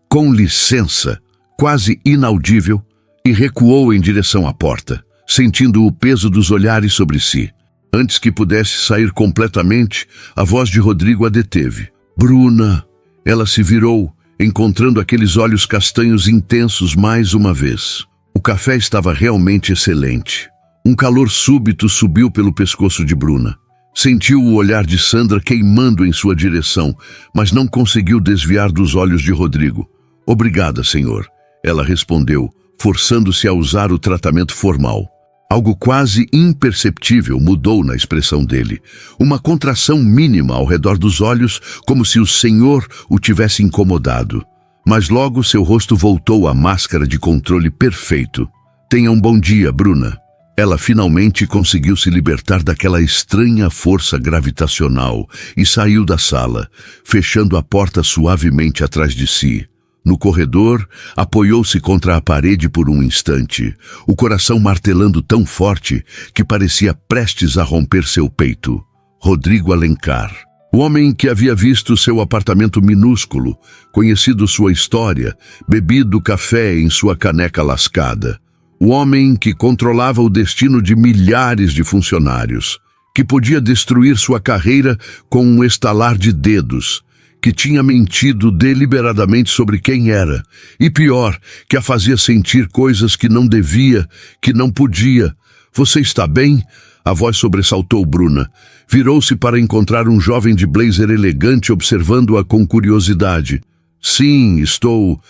com licença, quase inaudível, e recuou em direção à porta, sentindo o peso dos olhares sobre si. Antes que pudesse sair completamente, a voz de Rodrigo a deteve. Bruna! Ela se virou, encontrando aqueles olhos castanhos intensos mais uma vez. O café estava realmente excelente. Um calor súbito subiu pelo pescoço de Bruna. Sentiu o olhar de Sandra queimando em sua direção, mas não conseguiu desviar dos olhos de Rodrigo. Obrigada, senhor, ela respondeu, forçando-se a usar o tratamento formal. Algo quase imperceptível mudou na expressão dele. Uma contração mínima ao redor dos olhos, como se o senhor o tivesse incomodado. Mas logo seu rosto voltou à máscara de controle perfeito. Tenha um bom dia, Bruna. Ela finalmente conseguiu se libertar daquela estranha força gravitacional e saiu da sala, fechando a porta suavemente atrás de si. No corredor, apoiou-se contra a parede por um instante, o coração martelando tão forte que parecia prestes a romper seu peito. Rodrigo Alencar. O homem que havia visto seu apartamento minúsculo, conhecido sua história, bebido café em sua caneca lascada. O homem que controlava o destino de milhares de funcionários, que podia destruir sua carreira com um estalar de dedos, que tinha mentido deliberadamente sobre quem era, e pior, que a fazia sentir coisas que não devia, que não podia. Você está bem? A voz sobressaltou Bruna. Virou-se para encontrar um jovem de blazer elegante observando-a com curiosidade. Sim, estou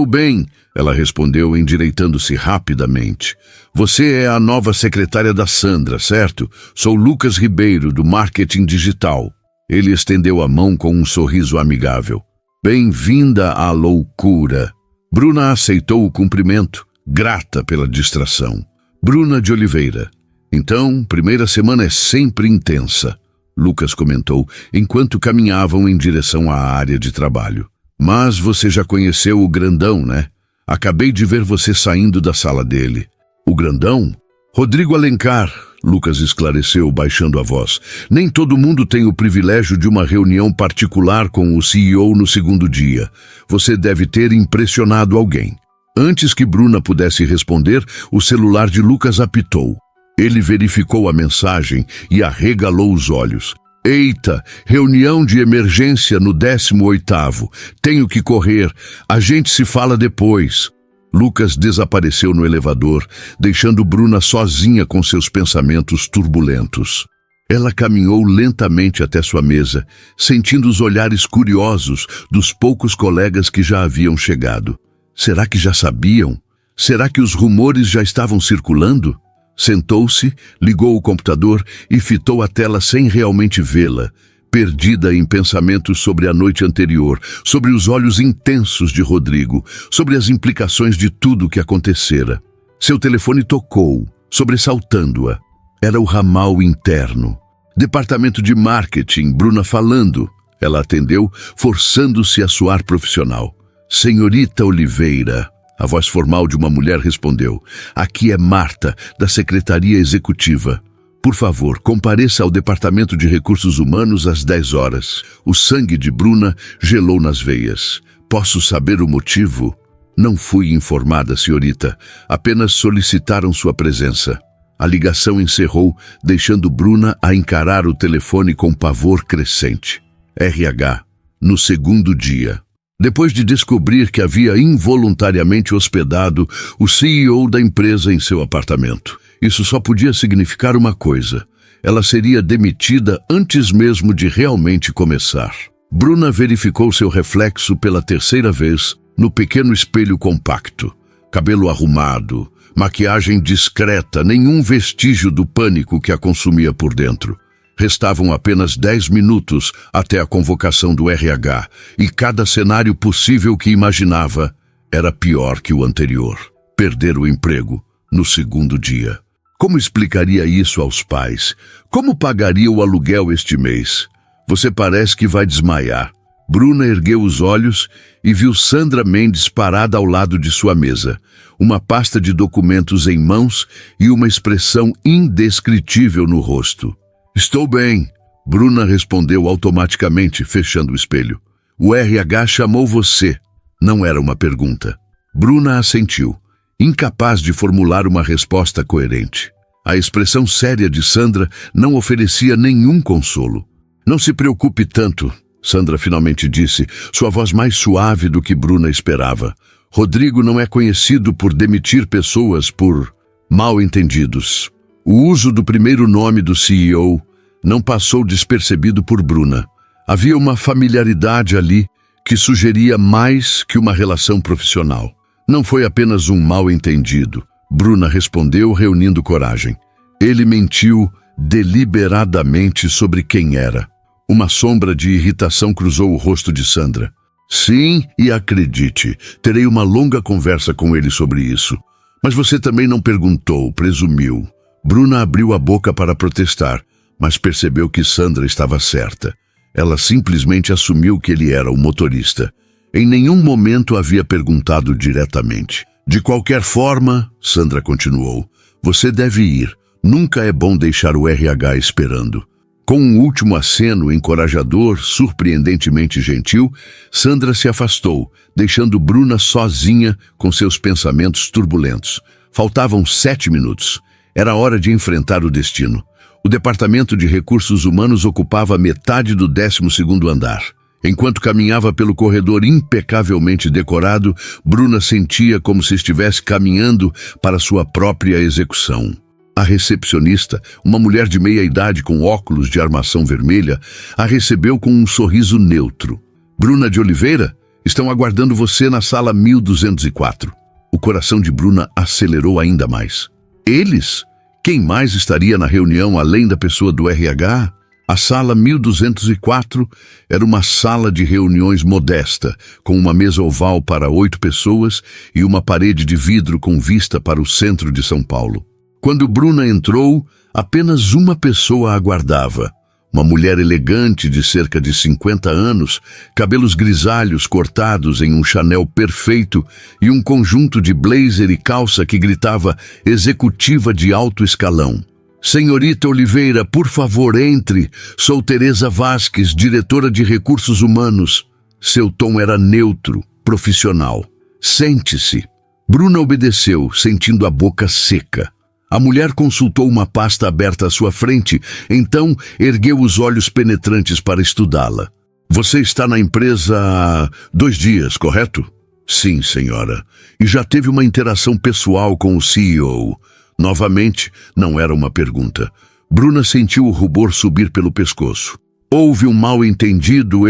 bem, ela respondeu endireitando-se rapidamente. Você é a nova secretária da Sandra, certo? Sou Lucas Ribeiro, do Marketing Digital. Ele estendeu a mão com um sorriso amigável. Bem-vinda à loucura. Bruna aceitou o cumprimento, grata pela distração. Bruna de Oliveira. Então, primeira semana é sempre intensa, Lucas comentou, enquanto caminhavam em direção à área de trabalho. Mas você já conheceu o grandão, né? Acabei de ver você saindo da sala dele. O grandão? Rodrigo Alencar, Lucas esclareceu, baixando a voz. Nem todo mundo tem o privilégio de uma reunião particular com o CEO no segundo dia. Você deve ter impressionado alguém. Antes que Bruna pudesse responder, o celular de Lucas apitou. Ele verificou a mensagem e arregalou os olhos. Eita, reunião de emergência no 18º. Tenho que correr. A gente se fala depois. Lucas desapareceu no elevador, deixando Bruna sozinha com seus pensamentos turbulentos. Ela caminhou lentamente até sua mesa, sentindo os olhares curiosos dos poucos colegas que já haviam chegado. Será que já sabiam? Será que os rumores já estavam circulando? Sentou-se, ligou o computador e fitou a tela sem realmente vê-la, perdida em pensamentos sobre a noite anterior, sobre os olhos intensos de Rodrigo, sobre as implicações de tudo o que acontecera. Seu telefone tocou, sobressaltando-a. Era o ramal interno. Departamento de marketing, Bruna falando. Ela atendeu, forçando-se a soar profissional. Senhorita Oliveira. A voz formal de uma mulher respondeu. Aqui é Marta, da Secretaria Executiva. Por favor, compareça ao Departamento de Recursos Humanos às 10 horas. O sangue de Bruna gelou nas veias. Posso saber o motivo? Não fui informada, senhorita. Apenas solicitaram sua presença. A ligação encerrou, deixando Bruna a encarar o telefone com pavor crescente. RH, no segundo dia. Depois de descobrir que havia involuntariamente hospedado o CEO da empresa em seu apartamento. Isso só podia significar uma coisa. Ela seria demitida antes mesmo de realmente começar. Bruna verificou seu reflexo pela terceira vez no pequeno espelho compacto. Cabelo arrumado, maquiagem discreta, nenhum vestígio do pânico que a consumia por dentro. Restavam apenas 10 minutos até a convocação do RH, e cada cenário possível que imaginava era pior que o anterior. Perder o emprego no segundo dia. Como explicaria isso aos pais? Como pagaria o aluguel este mês? Você parece que vai desmaiar. Bruna ergueu os olhos e viu Sandra Mendes parada ao lado de sua mesa, uma pasta de documentos em mãos e uma expressão indescritível no rosto. Estou bem, Bruna respondeu automaticamente, fechando o espelho. O RH chamou você. Não era uma pergunta. Bruna assentiu, incapaz de formular uma resposta coerente. A expressão séria de Sandra não oferecia nenhum consolo. Não se preocupe tanto, Sandra finalmente disse, sua voz mais suave do que Bruna esperava. Rodrigo não é conhecido por demitir pessoas por mal-entendidos. O uso do primeiro nome do CEO não passou despercebido por Bruna. Havia uma familiaridade ali que sugeria mais que uma relação profissional. Não foi apenas um mal-entendido, Bruna respondeu, reunindo coragem. Ele mentiu deliberadamente sobre quem era. Uma sombra de irritação cruzou o rosto de Sandra. Sim, e acredite, terei uma longa conversa com ele sobre isso. Mas você também não perguntou, presumiu. Bruna abriu a boca para protestar, mas percebeu que Sandra estava certa. Ela simplesmente assumiu que ele era o motorista. Em nenhum momento havia perguntado diretamente. De qualquer forma, Sandra continuou, você deve ir. Nunca é bom deixar o RH esperando. Com um último aceno encorajador, surpreendentemente gentil, Sandra se afastou, deixando Bruna sozinha com seus pensamentos turbulentos. Faltavam 7 minutos. Era hora de enfrentar o destino. O Departamento de Recursos Humanos ocupava metade do 12º andar. Enquanto caminhava pelo corredor impecavelmente decorado, Bruna sentia como se estivesse caminhando para sua própria execução. A recepcionista, uma mulher de meia-idade com óculos de armação vermelha, a recebeu com um sorriso neutro. Bruna de Oliveira, estão aguardando você na sala 1204. O coração de Bruna acelerou ainda mais. Eles? Quem mais estaria na reunião além da pessoa do RH? A sala 1204 era uma sala de reuniões modesta, com uma mesa oval para 8 pessoas e uma parede de vidro com vista para o centro de São Paulo. Quando Bruna entrou, apenas uma pessoa a aguardava. Uma mulher elegante de cerca de 50 anos, cabelos grisalhos cortados em um Chanel perfeito e um conjunto de blazer e calça que gritava executiva de alto escalão. Senhorita Oliveira, por favor, entre. Sou Teresa Vasques, diretora de Recursos Humanos. Seu tom era neutro, profissional. Sente-se. Bruna obedeceu, sentindo a boca seca. A mulher consultou uma pasta aberta à sua frente, então ergueu os olhos penetrantes para estudá-la. Você está na empresa há 2 dias, correto? Sim, senhora. E já teve uma interação pessoal com o CEO. Novamente, não era uma pergunta. Bruna sentiu o rubor subir pelo pescoço. Houve um mal-entendido,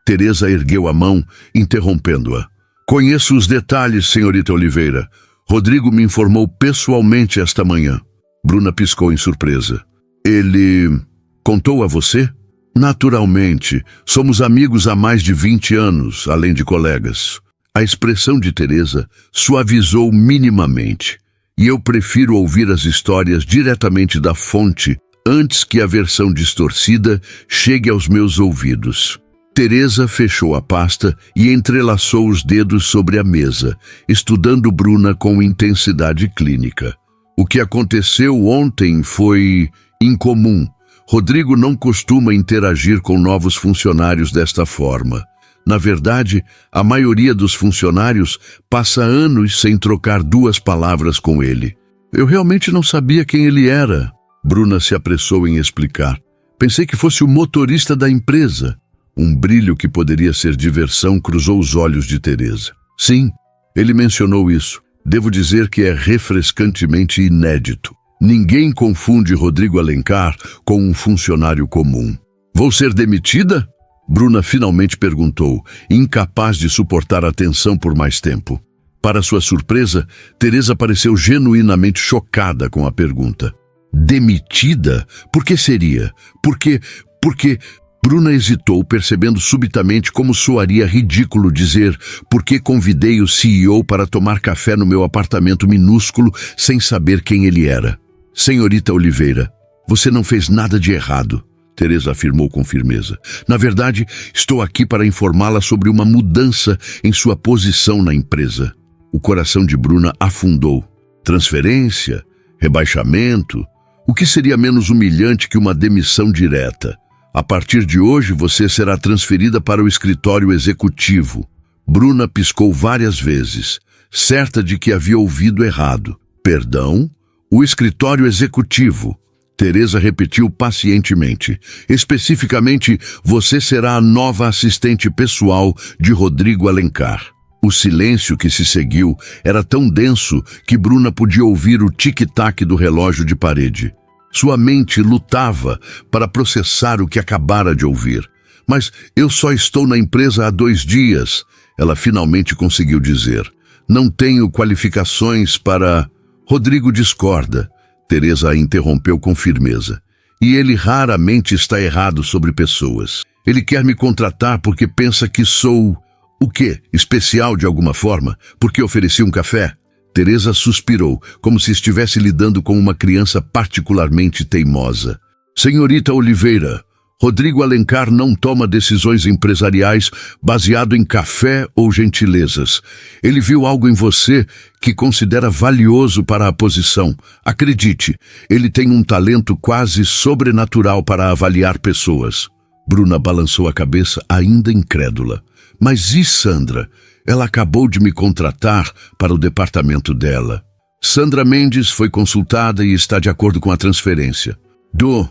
Teresa ergueu a mão, interrompendo-a. Conheço os detalhes, senhorita Oliveira. Rodrigo me informou pessoalmente esta manhã. Bruna piscou em surpresa. Ele contou a você? Naturalmente. Somos amigos há mais de 20 anos, além de colegas. A expressão de Teresa suavizou minimamente. E eu prefiro ouvir as histórias diretamente da fonte antes que a versão distorcida chegue aos meus ouvidos. Teresa fechou a pasta e entrelaçou os dedos sobre a mesa, estudando Bruna com intensidade clínica. O que aconteceu ontem foi incomum. Rodrigo não costuma interagir com novos funcionários desta forma. Na verdade, a maioria dos funcionários passa anos sem trocar 2 palavras com ele. Eu realmente não sabia quem ele era. Bruna se apressou em explicar. Pensei que fosse o motorista da empresa. Um brilho que poderia ser diversão cruzou os olhos de Teresa. Sim, ele mencionou isso. Devo dizer que é refrescantemente inédito. Ninguém confunde Rodrigo Alencar com um funcionário comum. Vou ser demitida? Bruna finalmente perguntou, incapaz de suportar a tensão por mais tempo. Para sua surpresa, Teresa pareceu genuinamente chocada com a pergunta. Demitida? Por que seria? Porque... Bruna hesitou, percebendo subitamente como soaria ridículo dizer por que convidei o CEO para tomar café no meu apartamento minúsculo sem saber quem ele era. Senhorita Oliveira, você não fez nada de errado, Teresa afirmou com firmeza. Na verdade, estou aqui para informá-la sobre uma mudança em sua posição na empresa. O coração de Bruna afundou. Transferência? Rebaixamento? O que seria menos humilhante que uma demissão direta? A partir de hoje, você será transferida para o escritório executivo. Bruna piscou várias vezes, certa de que havia ouvido errado. Perdão? O escritório executivo. Teresa repetiu pacientemente. Especificamente, você será a nova assistente pessoal de Rodrigo Alencar. O silêncio que se seguiu era tão denso que Bruna podia ouvir o tic-tac do relógio de parede. Sua mente lutava para processar o que acabara de ouvir. Mas eu só estou na empresa há 2 dias, ela finalmente conseguiu dizer. Não tenho qualificações para... Rodrigo discorda, Teresa a interrompeu com firmeza. E ele raramente está errado sobre pessoas. Ele quer me contratar porque pensa que sou... O quê? Especial de alguma forma? Porque ofereci um café? Teresa suspirou, como se estivesse lidando com uma criança particularmente teimosa. Senhorita Oliveira, Rodrigo Alencar não toma decisões empresariais baseado em café ou gentilezas. Ele viu algo em você que considera valioso para a posição. Acredite, ele tem um talento quase sobrenatural para avaliar pessoas. Bruna balançou a cabeça ainda incrédula. Mas e Sandra? Ela acabou de me contratar para o departamento dela. Sandra Mendes foi consultada e está de acordo com a transferência.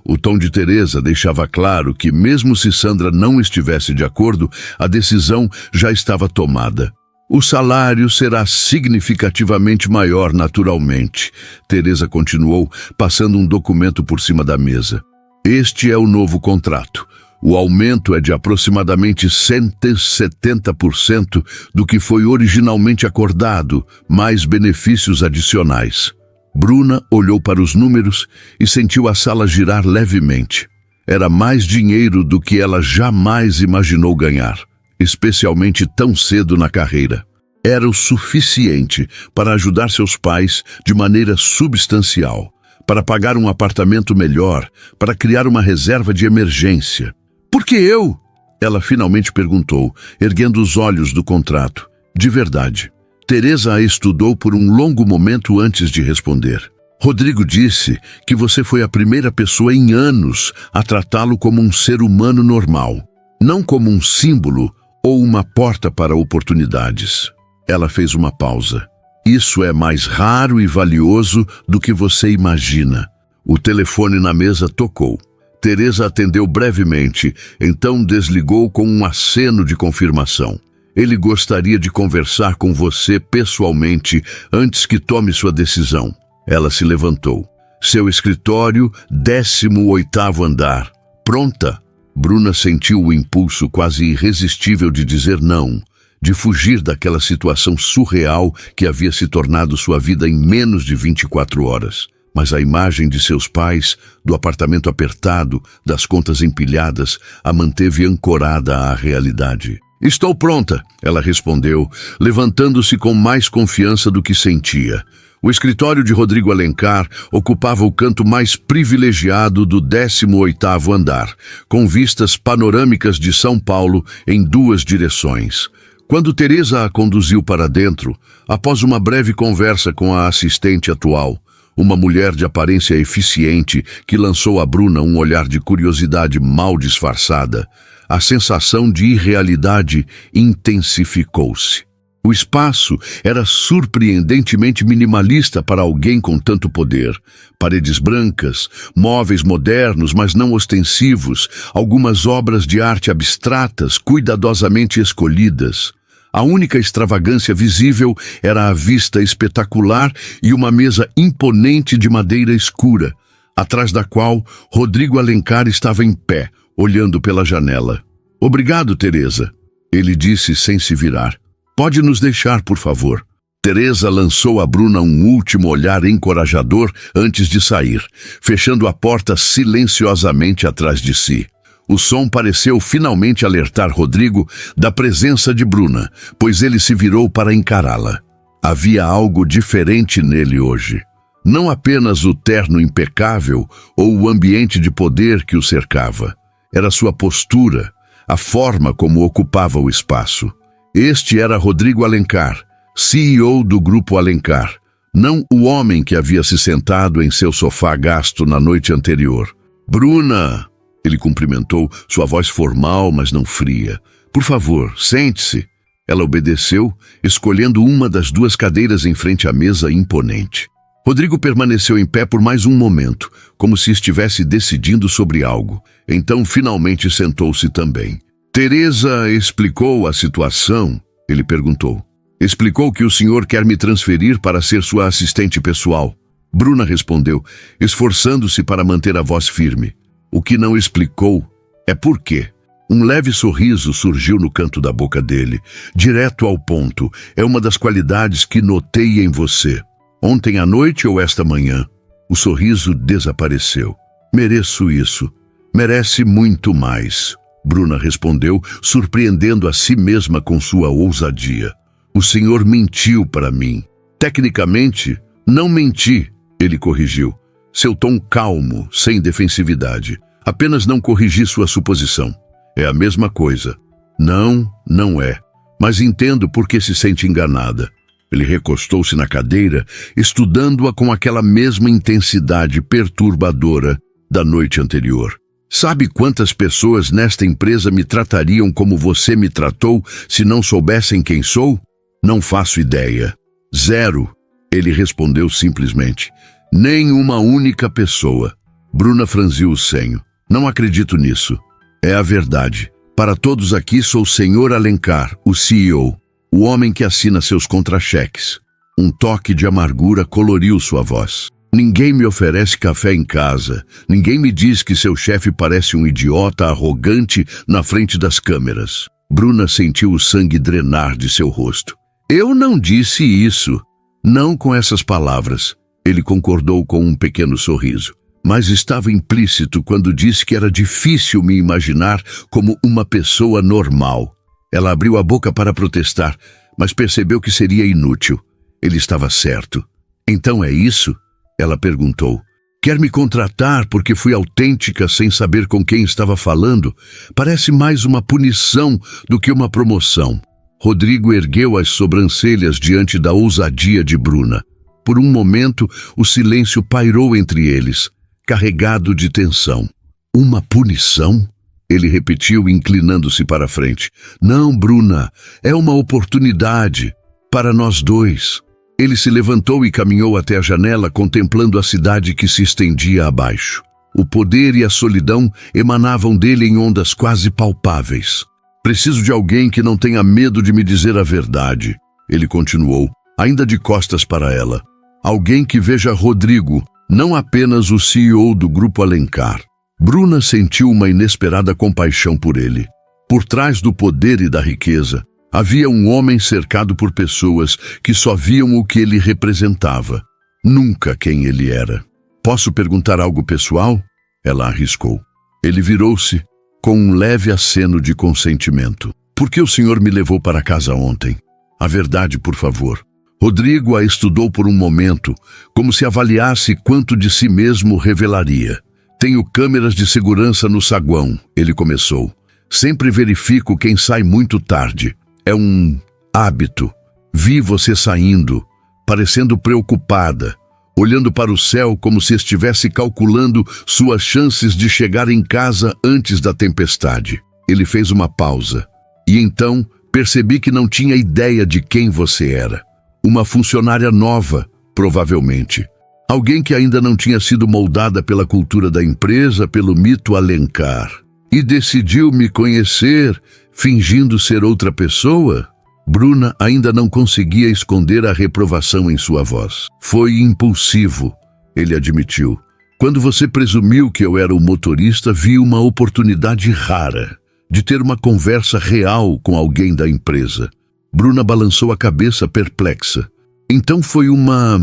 O tom de Teresa deixava claro que, mesmo se Sandra não estivesse de acordo, a decisão já estava tomada. O salário será significativamente maior, naturalmente. Teresa continuou, passando um documento por cima da mesa. Este é o novo contrato. O aumento é de aproximadamente 170% do que foi originalmente acordado, mais benefícios adicionais. Bruna olhou para os números e sentiu a sala girar levemente. Era mais dinheiro do que ela jamais imaginou ganhar, especialmente tão cedo na carreira. Era o suficiente para ajudar seus pais de maneira substancial, para pagar um apartamento melhor, para criar uma reserva de emergência. Por que eu? Ela finalmente perguntou, erguendo os olhos do contrato. De verdade. Teresa a estudou por um longo momento antes de responder. Rodrigo disse que você foi a primeira pessoa em anos a tratá-lo como um ser humano normal, não como um símbolo ou uma porta para oportunidades. Ela fez uma pausa. Isso é mais raro e valioso do que você imagina. O telefone na mesa tocou. Teresa atendeu brevemente, então desligou com um aceno de confirmação. Ele gostaria de conversar com você pessoalmente antes que tome sua decisão. Ela se levantou. Seu escritório, 18º andar. Pronta? Bruna sentiu o impulso quase irresistível de dizer não, de fugir daquela situação surreal que havia se tornado sua vida em menos de 24 horas. Mas a imagem de seus pais, do apartamento apertado, das contas empilhadas, a manteve ancorada à realidade. Estou pronta, ela respondeu, levantando-se com mais confiança do que sentia. O escritório de Rodrigo Alencar ocupava o canto mais privilegiado do 18º andar, com vistas panorâmicas de São Paulo em 2 direções. Quando Teresa a conduziu para dentro, após uma breve conversa com a assistente atual, uma mulher de aparência eficiente que lançou a Bruna um olhar de curiosidade mal disfarçada, a sensação de irrealidade intensificou-se. O espaço era surpreendentemente minimalista para alguém com tanto poder. Paredes brancas, móveis modernos, mas não ostensivos, algumas obras de arte abstratas, cuidadosamente escolhidas. A única extravagância visível era a vista espetacular e uma mesa imponente de madeira escura, atrás da qual Rodrigo Alencar estava em pé, olhando pela janela. Obrigado, Teresa, ele disse sem se virar. Pode nos deixar, por favor. Teresa lançou a Bruna um último olhar encorajador antes de sair, fechando a porta silenciosamente atrás de si. O som pareceu finalmente alertar Rodrigo da presença de Bruna, pois ele se virou para encará-la. Havia algo diferente nele hoje. Não apenas o terno impecável ou o ambiente de poder que o cercava. Era sua postura, a forma como ocupava o espaço. Este era Rodrigo Alencar, CEO do Grupo Alencar, não o homem que havia se sentado em seu sofá gasto na noite anterior. Bruna! Ele cumprimentou, sua voz formal, mas não fria. Por favor, sente-se. Ela obedeceu, escolhendo uma das 2 cadeiras em frente à mesa imponente. Rodrigo permaneceu em pé por mais um momento, como se estivesse decidindo sobre algo. Então, finalmente, sentou-se também. Teresa explicou a situação, ele perguntou. Explicou que o senhor quer me transferir para ser sua assistente pessoal. Bruna respondeu, esforçando-se para manter a voz firme. O que não explicou é por quê. Um leve sorriso surgiu no canto da boca dele, direto ao ponto. É uma das qualidades que notei em você. Ontem à noite ou esta manhã? O sorriso desapareceu. Mereço isso. Merece muito mais. Bruna respondeu, surpreendendo a si mesma com sua ousadia. O senhor mentiu para mim. Tecnicamente, não menti, ele corrigiu. Seu tom calmo, sem defensividade. Apenas não corrigi sua suposição. É a mesma coisa. Não, não é. Mas entendo por que se sente enganada. Ele recostou-se na cadeira, estudando-a com aquela mesma intensidade perturbadora da noite anterior. Sabe quantas pessoas nesta empresa me tratariam como você me tratou se não soubessem quem sou? Não faço ideia. 0. Ele respondeu simplesmente. Nem uma única pessoa. Bruna franziu o senho. Não acredito nisso. É a verdade. Para todos aqui sou o Sr. Alencar, o CEO, o homem que assina seus contra-cheques. Um toque de amargura coloriu sua voz. Ninguém me oferece café em casa. Ninguém me diz que seu chefe parece um idiota arrogante na frente das câmeras. Bruna sentiu o sangue drenar de seu rosto. Eu não disse isso. Não com essas palavras. Ele concordou com um pequeno sorriso. Mas estava implícito quando disse que era difícil me imaginar como uma pessoa normal. Ela abriu a boca para protestar, mas percebeu que seria inútil. Ele estava certo. Então é isso? Ela perguntou. Quer me contratar porque fui autêntica sem saber com quem estava falando? Parece mais uma punição do que uma promoção. Rodrigo ergueu as sobrancelhas diante da ousadia de Bruna. Por um momento, o silêncio pairou entre eles, carregado de tensão. Uma punição? Ele repetiu, inclinando-se para a frente. Não, Bruna, é uma oportunidade para nós dois. Ele se levantou e caminhou até a janela, contemplando a cidade que se estendia abaixo. O poder e a solidão emanavam dele em ondas quase palpáveis. Preciso de alguém que não tenha medo de me dizer a verdade, ele continuou, ainda de costas para ela. Alguém que veja Rodrigo não apenas o CEO do Grupo Alencar. Bruna sentiu uma inesperada compaixão por ele. Por trás do poder e da riqueza, havia um homem cercado por pessoas que só viam o que ele representava, nunca quem ele era. Posso perguntar algo pessoal? Ela arriscou. Ele virou-se com um leve aceno de consentimento. Por que o senhor me levou para casa ontem? A verdade, por favor. Rodrigo a estudou por um momento, como se avaliasse quanto de si mesmo revelaria. Tenho câmeras de segurança no saguão, ele começou. Sempre verifico quem sai muito tarde. É um hábito. Vi você saindo, parecendo preocupada, olhando para o céu como se estivesse calculando suas chances de chegar em casa antes da tempestade. Ele fez uma pausa. E então percebi que não tinha ideia de quem você era. Uma funcionária nova, provavelmente. Alguém que ainda não tinha sido moldada pela cultura da empresa, pelo mito Alencar. E decidiu me conhecer, fingindo ser outra pessoa? Bruna ainda não conseguia esconder a reprovação em sua voz. Foi impulsivo, ele admitiu. Quando você presumiu que eu era o motorista, vi uma oportunidade rara de ter uma conversa real com alguém da empresa. Bruna balançou a cabeça perplexa. Então foi uma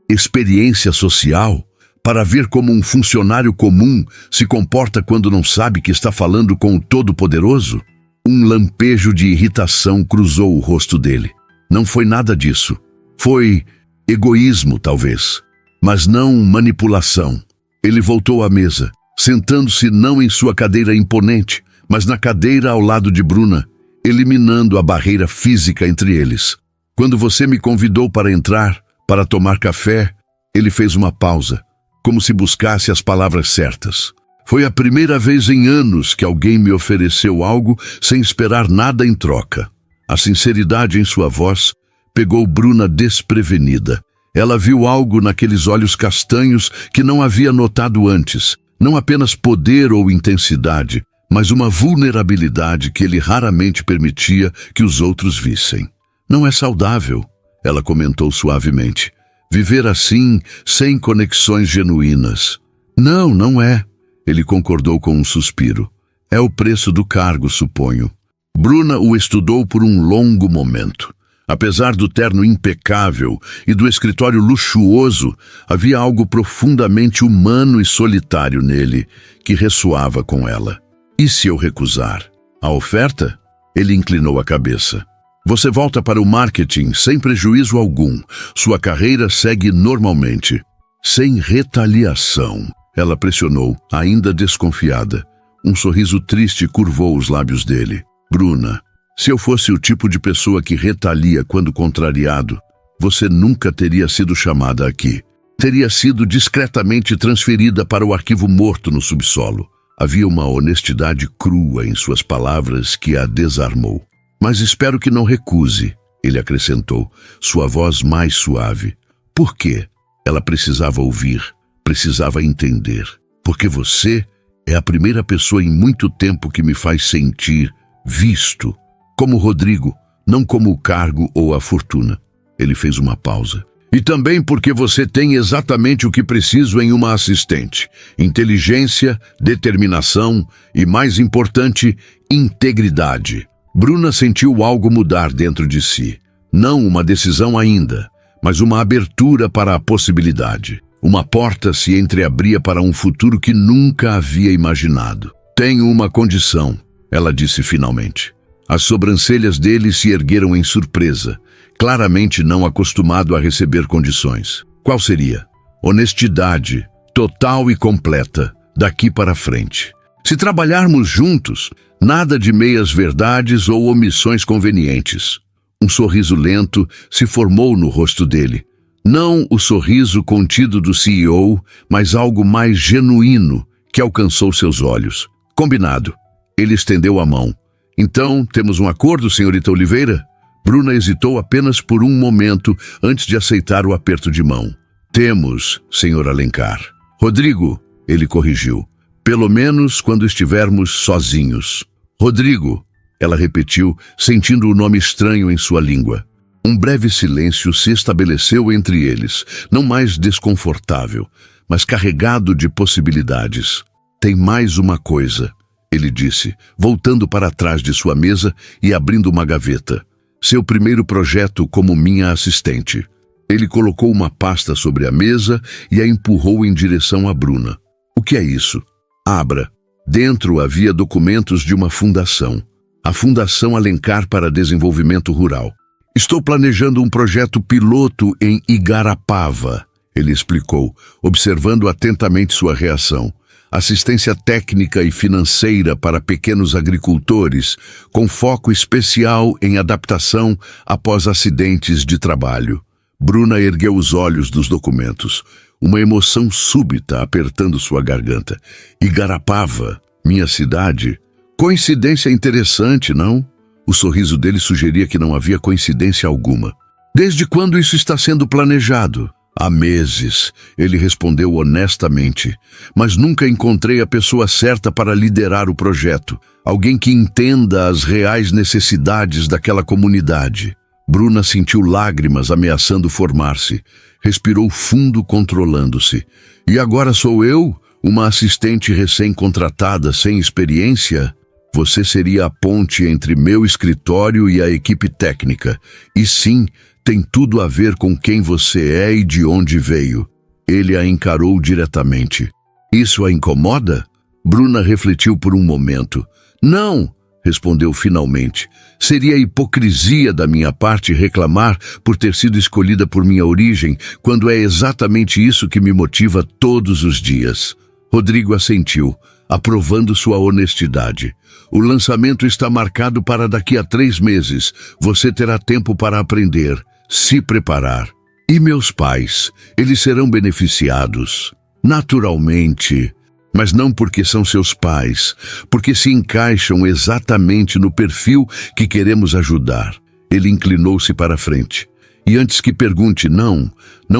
experiência social para ver como um funcionário comum se comporta quando não sabe que está falando com o Todo-Poderoso? Um lampejo de irritação cruzou o rosto dele. Não foi nada disso. Foi egoísmo, talvez, mas não manipulação. Ele voltou à mesa, sentando-se não em sua cadeira imponente, mas na cadeira ao lado de Bruna, eliminando a barreira física entre eles. Quando você me convidou para entrar, para tomar café, ele fez uma pausa, como se buscasse as palavras certas. Foi a primeira vez em anos que alguém me ofereceu algo sem esperar nada em troca. A sinceridade em sua voz pegou Bruna desprevenida. Ela viu algo naqueles olhos castanhos que não havia notado antes. Não apenas poder ou intensidade, mas uma vulnerabilidade que ele raramente permitia que os outros vissem. Não é saudável, ela comentou suavemente. Viver assim, sem conexões genuínas. Não, não é. Ele concordou com um suspiro. É o preço do cargo, suponho. Bruna o estudou por um longo momento. Apesar do terno impecável e do escritório luxuoso, havia algo profundamente humano e solitário nele que ressoava com ela. E se eu recusar a oferta? Ele inclinou a cabeça. Você volta para o marketing sem prejuízo algum. Sua carreira segue normalmente. Sem retaliação. Ela pressionou, ainda desconfiada. Um sorriso triste curvou os lábios dele. Bruna, se eu fosse o tipo de pessoa que retalia quando contrariado, você nunca teria sido chamada aqui. Teria sido discretamente transferida para o arquivo morto no subsolo. Havia uma honestidade crua em suas palavras que a desarmou. Mas espero que não recuse, ele acrescentou, sua voz mais suave. Por quê? Ela precisava ouvir, precisava entender. Porque você é a primeira pessoa em muito tempo que me faz sentir visto. Como Rodrigo, não como o cargo ou a fortuna. Ele fez uma pausa. E também porque você tem exatamente o que preciso em uma assistente. Inteligência, determinação e, mais importante, integridade. Bruna sentiu algo mudar dentro de si. Não uma decisão ainda, mas uma abertura para a possibilidade. Uma porta se entreabria para um futuro que nunca havia imaginado. Tenho uma condição, ela disse finalmente. As sobrancelhas dele se ergueram em surpresa, claramente não acostumado a receber condições. Qual seria? Honestidade, total e completa, daqui para frente. Se trabalharmos juntos, nada de meias-verdades ou omissões convenientes. Um sorriso lento se formou no rosto dele. Não o sorriso contido do CEO, mas algo mais genuíno que alcançou seus olhos. Combinado. Ele estendeu a mão. Então, temos um acordo, senhorita Oliveira? Bruna hesitou apenas por um momento antes de aceitar o aperto de mão. Temos, senhor Alencar. Rodrigo, ele corrigiu. Pelo menos quando estivermos sozinhos. Rodrigo, ela repetiu, sentindo o nome estranho em sua língua. Um breve silêncio se estabeleceu entre eles, não mais desconfortável, mas carregado de possibilidades. Tem mais uma coisa, ele disse, voltando para trás de sua mesa e abrindo uma gaveta. Seu primeiro projeto como minha assistente. Ele colocou uma pasta sobre a mesa e a empurrou em direção a Bruna. O que é isso? Abra. Dentro havia documentos de uma fundação. A Fundação Alencar para Desenvolvimento Rural. Estou planejando um projeto piloto em Igarapava, ele explicou, observando atentamente sua reação. Assistência técnica e financeira para pequenos agricultores, com foco especial em adaptação após acidentes de trabalho. Bruna ergueu os olhos dos documentos, uma emoção súbita apertando sua garganta. Igarapava, minha cidade? Coincidência interessante, não? O sorriso dele sugeria que não havia coincidência alguma. Desde quando isso está sendo planejado? Há meses, ele respondeu honestamente, mas nunca encontrei a pessoa certa para liderar o projeto, alguém que entenda as reais necessidades daquela comunidade. Bruna sentiu lágrimas ameaçando formar-se. Respirou fundo, controlando-se. E agora sou eu, uma assistente recém-contratada sem experiência? Você seria a ponte entre meu escritório e a equipe técnica. E sim, tem tudo a ver com quem você é e de onde veio. Ele a encarou diretamente. Isso a incomoda? Bruna refletiu por um momento. Não, respondeu finalmente. Seria hipocrisia da minha parte reclamar por ter sido escolhida por minha origem, quando é exatamente isso que me motiva todos os dias. Rodrigo assentiu, aprovando sua honestidade. O lançamento está marcado para daqui a 3 meses. Você terá tempo para aprender, se preparar. E meus pais, eles serão beneficiados? Naturalmente, mas não porque são seus pais, porque se encaixam exatamente no perfil que queremos ajudar. Ele inclinou-se para a frente. E antes que pergunte, não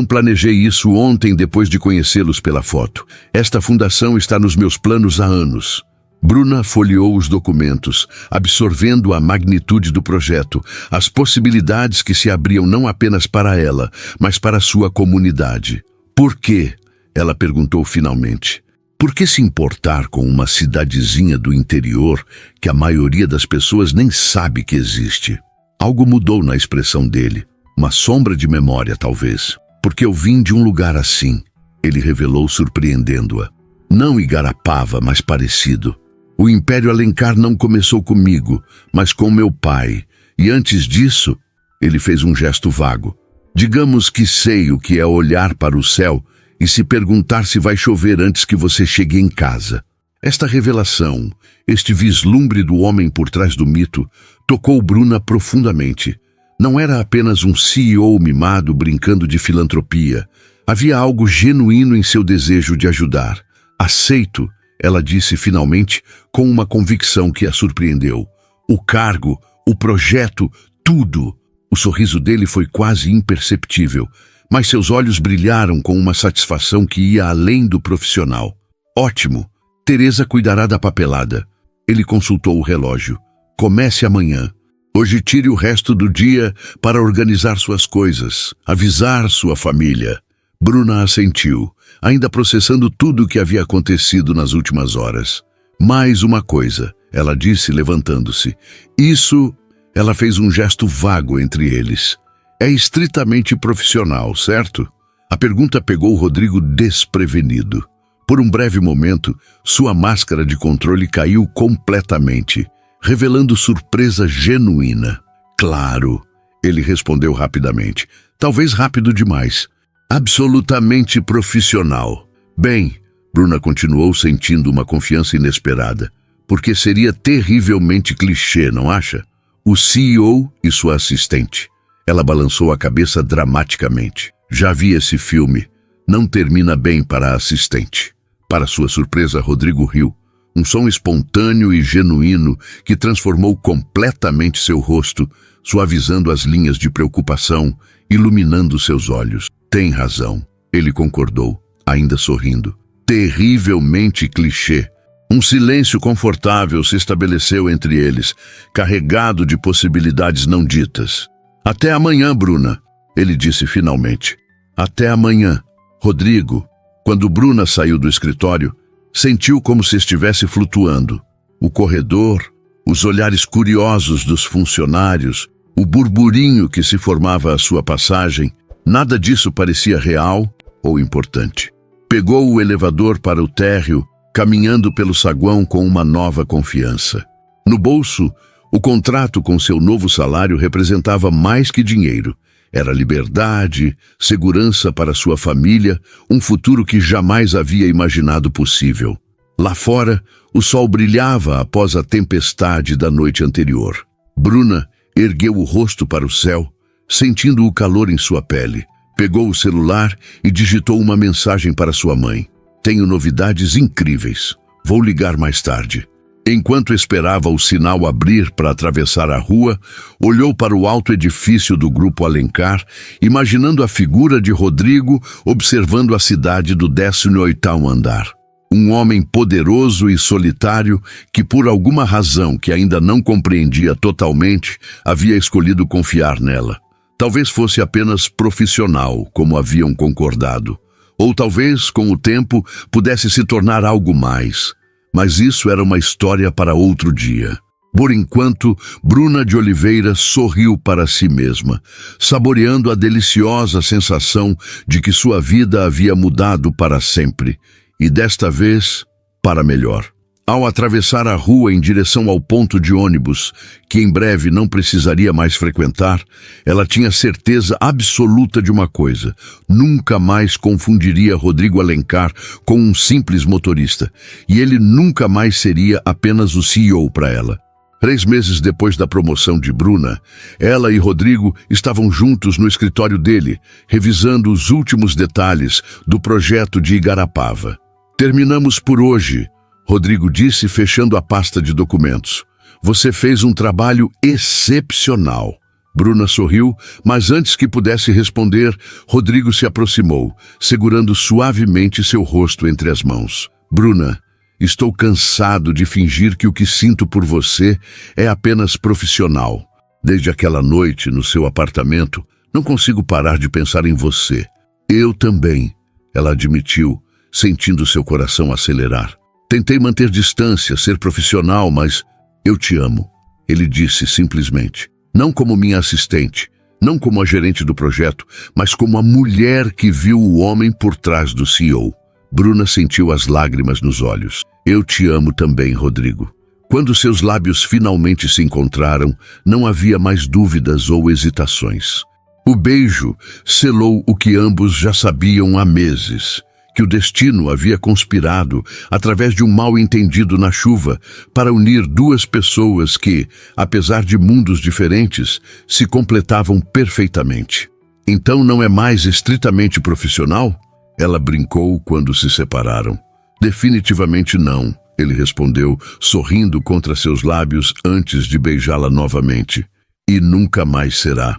planejei isso ontem depois de conhecê-los pela foto. Esta fundação está nos meus planos há anos. Bruna folheou os documentos, absorvendo a magnitude do projeto, as possibilidades que se abriam não apenas para ela, mas para sua comunidade. Por quê? Ela perguntou finalmente. Por que se importar com uma cidadezinha do interior que a maioria das pessoas nem sabe que existe? Algo mudou na expressão dele. Uma sombra de memória, talvez. Porque eu vim de um lugar assim, ele revelou, surpreendendo-a. Não Igarapava, mas parecido. O Império Alencar não começou comigo, mas com meu pai. E antes disso, ele fez um gesto vago. Digamos que sei o que é olhar para o céu e se perguntar se vai chover antes que você chegue em casa. Esta revelação, este vislumbre do homem por trás do mito, tocou Bruna profundamente. Não era apenas um CEO mimado brincando de filantropia. Havia algo genuíno em seu desejo de ajudar. Aceito, ela disse finalmente, com uma convicção que a surpreendeu. O cargo, o projeto, tudo. O sorriso dele foi quase imperceptível, mas seus olhos brilharam com uma satisfação que ia além do profissional. Ótimo. Teresa cuidará da papelada. Ele consultou o relógio. Comece amanhã. Hoje tire o resto do dia para organizar suas coisas, avisar sua família. Bruna assentiu, ainda processando tudo o que havia acontecido nas últimas horas. Mais uma coisa, ela disse, levantando-se. Isso, ela fez um gesto vago entre eles. É estritamente profissional, certo? A pergunta pegou Rodrigo desprevenido. Por um breve momento, sua máscara de controle caiu completamente, revelando surpresa genuína. Claro, ele respondeu rapidamente. Talvez rápido demais. Absolutamente profissional. Bem, Bruna continuou sentindo uma confiança inesperada. Porque seria terrivelmente clichê, não acha? O CEO e sua assistente. Ela balançou a cabeça dramaticamente. Já vi esse filme. Não termina bem para a assistente. Para sua surpresa, Rodrigo riu. Um som espontâneo e genuíno que transformou completamente seu rosto, suavizando as linhas de preocupação, iluminando seus olhos. Tem razão, ele concordou, ainda sorrindo. Terrivelmente clichê. Um silêncio confortável se estabeleceu entre eles, carregado de possibilidades não ditas. Até amanhã, Bruna, ele disse finalmente. Até amanhã, Rodrigo. Quando Bruna saiu do escritório, sentiu como se estivesse flutuando. O corredor, os olhares curiosos dos funcionários, o burburinho que se formava à sua passagem, nada disso parecia real ou importante. Pegou o elevador para o térreo, caminhando pelo saguão com uma nova confiança. No bolso, o contrato com seu novo salário representava mais que dinheiro. Era liberdade, segurança para sua família, um futuro que jamais havia imaginado possível. Lá fora, o sol brilhava após a tempestade da noite anterior. Bruna ergueu o rosto para o céu, sentindo o calor em sua pele. Pegou o celular e digitou uma mensagem para sua mãe. Tenho novidades incríveis. Vou ligar mais tarde. Enquanto esperava o sinal abrir para atravessar a rua, olhou para o alto edifício do Grupo Alencar, imaginando a figura de Rodrigo observando a cidade do 18º andar. Um homem poderoso e solitário que, por alguma razão que ainda não compreendia totalmente, havia escolhido confiar nela. Talvez fosse apenas profissional, como haviam concordado. Ou talvez, com o tempo, pudesse se tornar algo mais. Mas isso era uma história para outro dia. Por enquanto, Bruna de Oliveira sorriu para si mesma, saboreando a deliciosa sensação de que sua vida havia mudado para sempre, e desta vez, para melhor. Ao atravessar a rua em direção ao ponto de ônibus, que em breve não precisaria mais frequentar, ela tinha certeza absoluta de uma coisa: nunca mais confundiria Rodrigo Alencar com um simples motorista, e ele nunca mais seria apenas o CEO para ela. 3 meses depois da promoção de Bruna, ela e Rodrigo estavam juntos no escritório dele, revisando os últimos detalhes do projeto de Igarapava. Terminamos por hoje, Rodrigo disse, fechando a pasta de documentos. Você fez um trabalho excepcional. Bruna sorriu, mas antes que pudesse responder, Rodrigo se aproximou, segurando suavemente seu rosto entre as mãos. Bruna, estou cansado de fingir que o que sinto por você é apenas profissional. Desde aquela noite no seu apartamento, não consigo parar de pensar em você. Eu também, ela admitiu, sentindo seu coração acelerar. Tentei manter distância, ser profissional, mas eu te amo, ele disse simplesmente. Não como minha assistente, não como a gerente do projeto, mas como a mulher que viu o homem por trás do CEO. Bruna sentiu as lágrimas nos olhos. Eu te amo também, Rodrigo. Quando seus lábios finalmente se encontraram, não havia mais dúvidas ou hesitações. O beijo selou o que ambos já sabiam há meses. Que o destino havia conspirado, através de um mal-entendido na chuva, para unir duas pessoas que, apesar de mundos diferentes, se completavam perfeitamente. Então não é mais estritamente profissional? Ela brincou quando se separaram. Definitivamente não, ele respondeu, sorrindo contra seus lábios antes de beijá-la novamente. E nunca mais será.